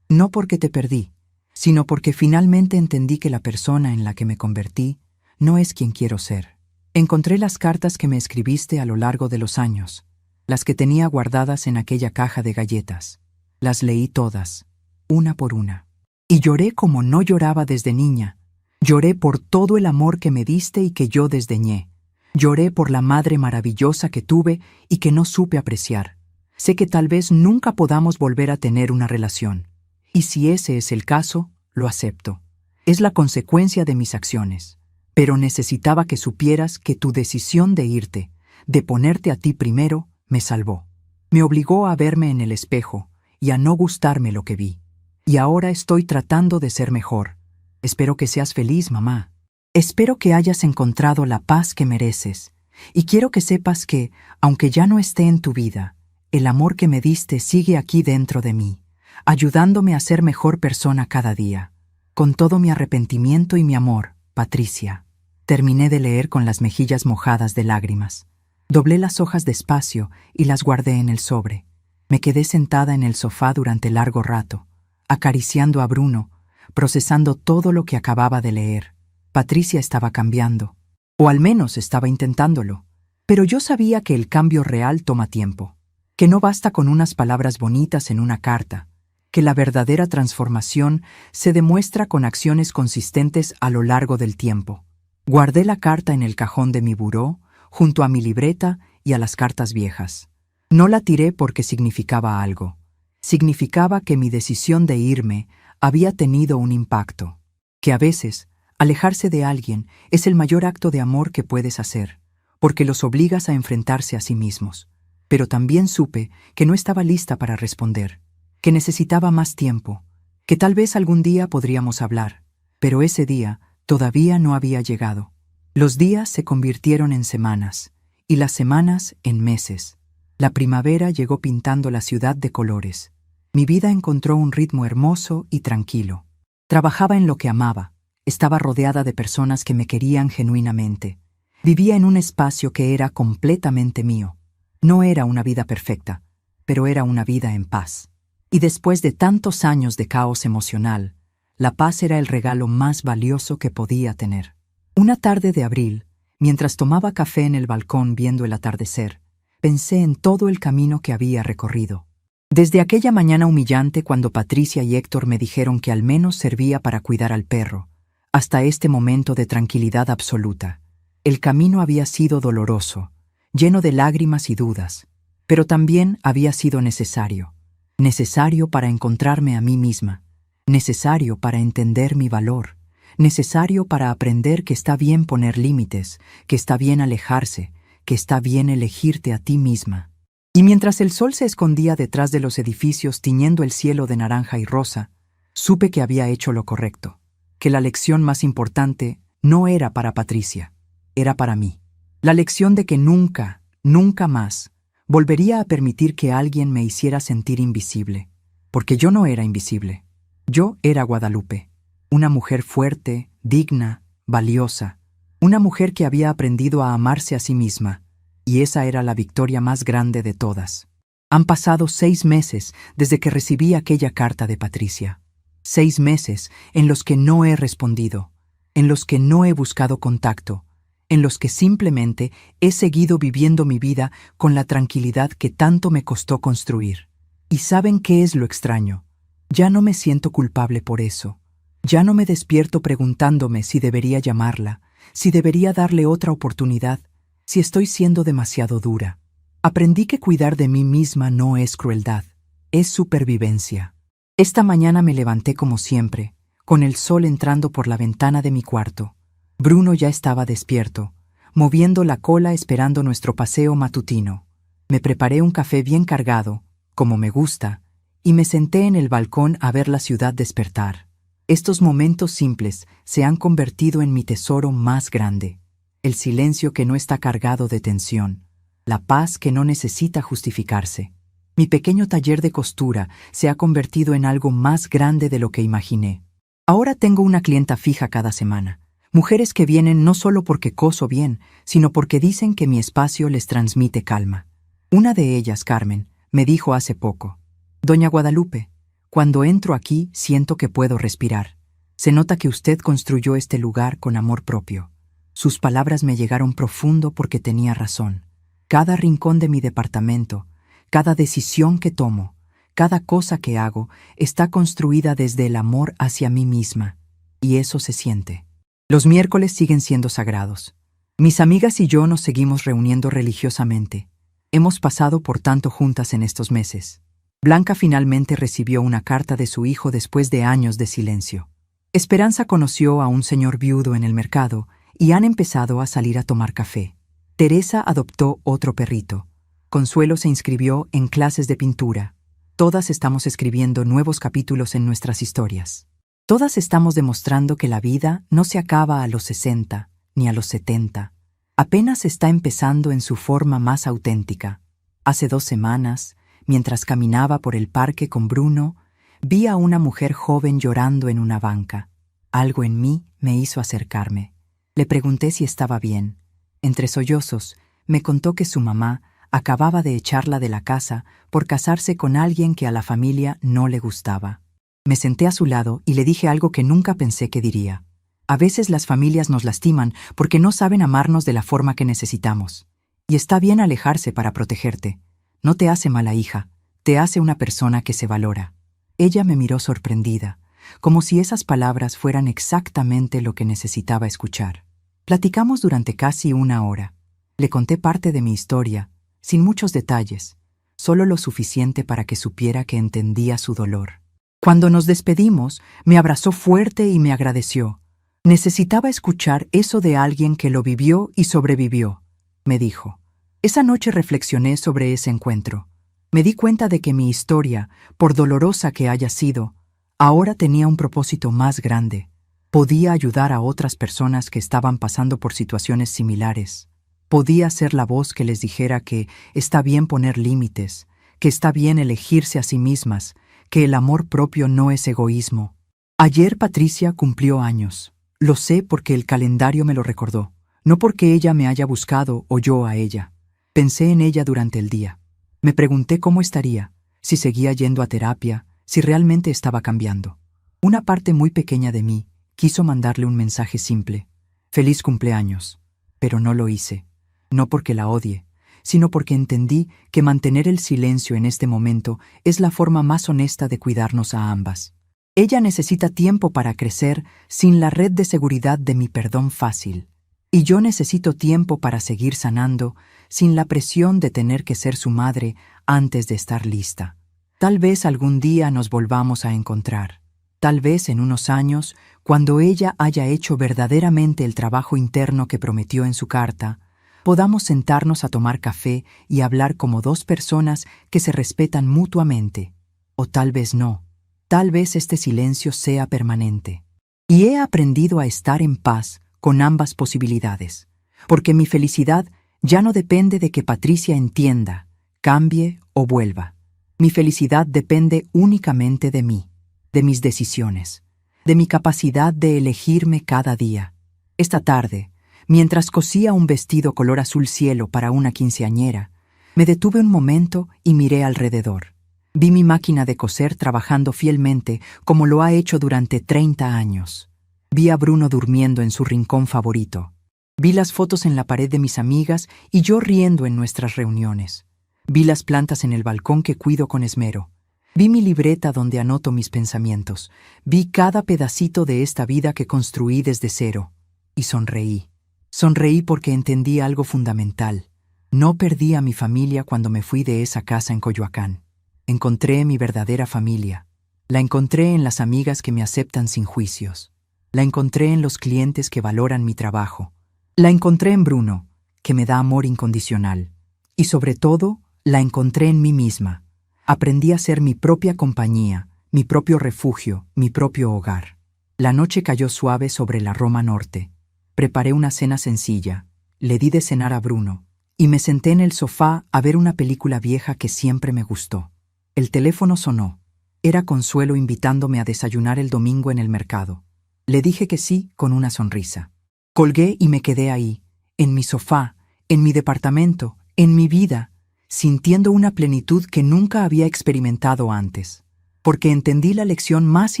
No porque te perdí, sino porque finalmente entendí que la persona en la que me convertí no es quien quiero ser. Encontré las cartas que me escribiste a lo largo de los años, las que tenía guardadas en aquella caja de galletas. Las leí todas, una por una. Y lloré como no lloraba desde niña. Lloré por todo el amor que me diste y que yo desdeñé. Lloré por la madre maravillosa que tuve y que no supe apreciar. Sé que tal vez nunca podamos volver a tener una relación. Y si ese es el caso, lo acepto. Es la consecuencia de mis acciones. Pero necesitaba que supieras que tu decisión de irte, de ponerte a ti primero, me salvó. Me obligó a verme en el espejo y a no gustarme lo que vi. Y ahora estoy tratando de ser mejor. Espero que seas feliz, mamá. Espero que hayas encontrado la paz que mereces. Y quiero que sepas que, aunque ya no esté en tu vida, el amor que me diste sigue aquí dentro de mí, ayudándome a ser mejor persona cada día. Con todo mi arrepentimiento y mi amor, Patricia. Terminé de leer con las mejillas mojadas de lágrimas. Doblé las hojas despacio y las guardé en el sobre. Me quedé sentada en el sofá durante largo rato, acariciando a Bruno, procesando todo lo que acababa de leer. Patricia estaba cambiando, o al menos estaba intentándolo. Pero yo sabía que el cambio real toma tiempo, que no basta con unas palabras bonitas en una carta, que la verdadera transformación se demuestra con acciones consistentes a lo largo del tiempo. Guardé la carta en el cajón de mi buró, junto a mi libreta y a las cartas viejas. No la tiré porque significaba algo. Significaba que mi decisión de irme había tenido un impacto, que a veces alejarse de alguien es el mayor acto de amor que puedes hacer, porque los obligas a enfrentarse a sí mismos. Pero también supe que no estaba lista para responder, que necesitaba más tiempo, que tal vez algún día podríamos hablar, pero ese día todavía no había llegado. Los días se convirtieron en semanas, y las semanas en meses. La primavera llegó pintando la ciudad de colores. Mi vida encontró un ritmo hermoso y tranquilo. Trabajaba en lo que amaba. Estaba rodeada de personas que me querían genuinamente. Vivía en un espacio que era completamente mío. No era una vida perfecta, pero era una vida en paz. Y después de tantos años de caos emocional, la paz era el regalo más valioso que podía tener. Una tarde de abril, mientras tomaba café en el balcón viendo el atardecer, pensé en todo el camino que había recorrido. Desde aquella mañana humillante cuando Patricia y Héctor me dijeron que al menos servía para cuidar al perro, hasta este momento de tranquilidad absoluta. El camino había sido doloroso, lleno de lágrimas y dudas, pero también había sido necesario. Necesario para encontrarme a mí misma, necesario para entender mi valor, necesario para aprender que está bien poner límites, que está bien alejarse, que está bien elegirte a ti misma. Y mientras el sol se escondía detrás de los edificios tiñendo el cielo de naranja y rosa, supe que había hecho lo correcto, que la lección más importante no era para Patricia, era para mí. La lección de que nunca, nunca más, volvería a permitir que alguien me hiciera sentir invisible, porque yo no era invisible. Yo era Guadalupe, una mujer fuerte, digna, valiosa, una mujer que había aprendido a amarse a sí misma, y esa era la victoria más grande de todas. Han pasado 6 meses desde que recibí aquella carta de Patricia. 6 meses en los que no he respondido, en los que no he buscado contacto, en los que simplemente he seguido viviendo mi vida con la tranquilidad que tanto me costó construir. ¿Y saben qué es lo extraño? Ya no me siento culpable por eso. Ya no me despierto preguntándome si debería llamarla, si debería darle otra oportunidad, si estoy siendo demasiado dura. Aprendí que cuidar de mí misma no es crueldad, es supervivencia. Esta mañana me levanté como siempre, con el sol entrando por la ventana de mi cuarto. Bruno ya estaba despierto, moviendo la cola esperando nuestro paseo matutino. Me preparé un café bien cargado, como me gusta, y me senté en el balcón a ver la ciudad despertar. Estos momentos simples se han convertido en mi tesoro más grande. El silencio que no está cargado de tensión, la paz que no necesita justificarse. Mi pequeño taller de costura se ha convertido en algo más grande de lo que imaginé. Ahora tengo una clienta fija cada semana. Mujeres que vienen no solo porque coso bien, sino porque dicen que mi espacio les transmite calma. Una de ellas, Carmen, me dijo hace poco: «Doña Guadalupe, cuando entro aquí siento que puedo respirar. Se nota que usted construyó este lugar con amor propio». Sus palabras me llegaron profundo porque tenía razón. Cada rincón de mi departamento, cada decisión que tomo, cada cosa que hago, está construida desde el amor hacia mí misma. Y eso se siente. Los miércoles siguen siendo sagrados. Mis amigas y yo nos seguimos reuniendo religiosamente. Hemos pasado por tanto juntas en estos meses. Blanca finalmente recibió una carta de su hijo después de años de silencio. Esperanza conoció a un señor viudo en el mercado y han empezado a salir a tomar café. Teresa adoptó otro perrito. Consuelo se inscribió en clases de pintura. Todas estamos escribiendo nuevos capítulos en nuestras historias. Todas estamos demostrando que la vida no se acaba a los 60 ni a los 70. Apenas está empezando en su forma más auténtica. Hace 2 semanas, mientras caminaba por el parque con Bruno, vi a una mujer joven llorando en una banca. Algo en mí me hizo acercarme. Le pregunté si estaba bien. Entre sollozos, me contó que su mamá acababa de echarla de la casa por casarse con alguien que a la familia no le gustaba. Me senté a su lado y le dije algo que nunca pensé que diría. A veces las familias nos lastiman porque no saben amarnos de la forma que necesitamos. Y está bien alejarse para protegerte. No te hace mala hija, te hace una persona que se valora. Ella me miró sorprendida, como si esas palabras fueran exactamente lo que necesitaba escuchar. Platicamos durante casi una hora. Le conté parte de mi historia, sin muchos detalles, solo lo suficiente para que supiera que entendía su dolor. Cuando nos despedimos, me abrazó fuerte y me agradeció. Necesitaba escuchar eso de alguien que lo vivió y sobrevivió, me dijo. Esa noche reflexioné sobre ese encuentro. Me di cuenta de que mi historia, por dolorosa que haya sido, ahora tenía un propósito más grande. Podía ayudar a otras personas que estaban pasando por situaciones similares. Podía ser la voz que les dijera que está bien poner límites, que está bien elegirse a sí mismas, que el amor propio no es egoísmo. Ayer Patricia cumplió años. Lo sé porque el calendario me lo recordó, no porque ella me haya buscado o yo a ella. Pensé en ella durante el día. Me pregunté cómo estaría, si seguía yendo a terapia, si realmente estaba cambiando. Una parte muy pequeña de mí quiso mandarle un mensaje simple: feliz cumpleaños, pero no lo hice. No porque la odie, sino porque entendí que mantener el silencio en este momento es la forma más honesta de cuidarnos a ambas. Ella necesita tiempo para crecer sin la red de seguridad de mi perdón fácil. Y yo necesito tiempo para seguir sanando sin la presión de tener que ser su madre antes de estar lista. Tal vez algún día nos volvamos a encontrar. Tal vez en unos años, cuando ella haya hecho verdaderamente el trabajo interno que prometió en su carta, podamos sentarnos a tomar café y hablar como dos personas que se respetan mutuamente. O tal vez no. Tal vez este silencio sea permanente. Y he aprendido a estar en paz con ambas posibilidades, porque mi felicidad ya no depende de que Patricia entienda, cambie o vuelva. Mi felicidad depende únicamente de mí, de mis decisiones, de mi capacidad de elegirme cada día. Esta tarde, mientras cosía un vestido color azul cielo para una quinceañera, me detuve un momento y miré alrededor. Vi mi máquina de coser trabajando fielmente como lo ha hecho durante 30 años. Vi a Bruno durmiendo en su rincón favorito. Vi las fotos en la pared de mis amigas y yo riendo en nuestras reuniones. Vi las plantas en el balcón que cuido con esmero. Vi mi libreta donde anoto mis pensamientos. Vi cada pedacito de esta vida que construí desde cero. Y sonreí. Sonreí porque entendí algo fundamental. No perdí a mi familia cuando me fui de esa casa en Coyoacán. Encontré mi verdadera familia. La encontré en las amigas que me aceptan sin juicios. La encontré en los clientes que valoran mi trabajo. La encontré en Bruno, que me da amor incondicional. Y sobre todo, la encontré en mí misma. Aprendí a ser mi propia compañía, mi propio refugio, mi propio hogar. La noche cayó suave sobre la Roma Norte. Preparé una cena sencilla, le di de cenar a Bruno, y me senté en el sofá a ver una película vieja que siempre me gustó. El teléfono sonó. Era Consuelo invitándome a desayunar el domingo en el mercado. Le dije que sí con una sonrisa. Colgué y me quedé ahí, en mi sofá, en mi departamento, en mi vida, sintiendo una plenitud que nunca había experimentado antes. Porque entendí la lección más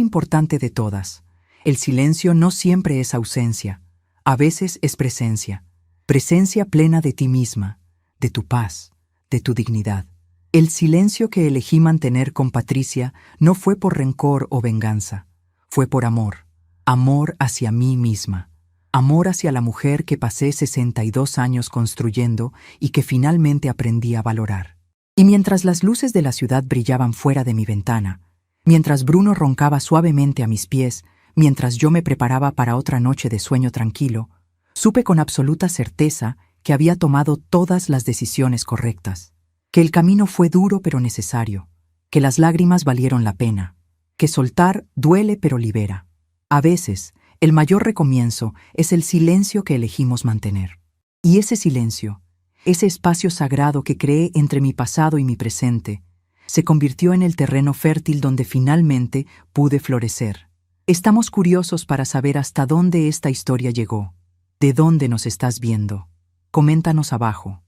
importante de todas. El silencio no siempre es ausencia. A veces es presencia. Presencia plena de ti misma, de tu paz, de tu dignidad. El silencio que elegí mantener con Patricia no fue por rencor o venganza, fue por amor. Amor hacia mí misma. Amor hacia la mujer que pasé 62 años construyendo y que finalmente aprendí a valorar. Y mientras las luces de la ciudad brillaban fuera de mi ventana, mientras Bruno roncaba suavemente a mis pies, mientras yo me preparaba para otra noche de sueño tranquilo, supe con absoluta certeza que había tomado todas las decisiones correctas. Que el camino fue duro pero necesario, que las lágrimas valieron la pena, que soltar duele pero libera. A veces, el mayor recomienzo es el silencio que elegimos mantener. Y ese silencio, ese espacio sagrado que creé entre mi pasado y mi presente, se convirtió en el terreno fértil donde finalmente pude florecer. Estamos curiosos para saber hasta dónde esta historia llegó. ¿De dónde nos estás viendo? Coméntanos abajo.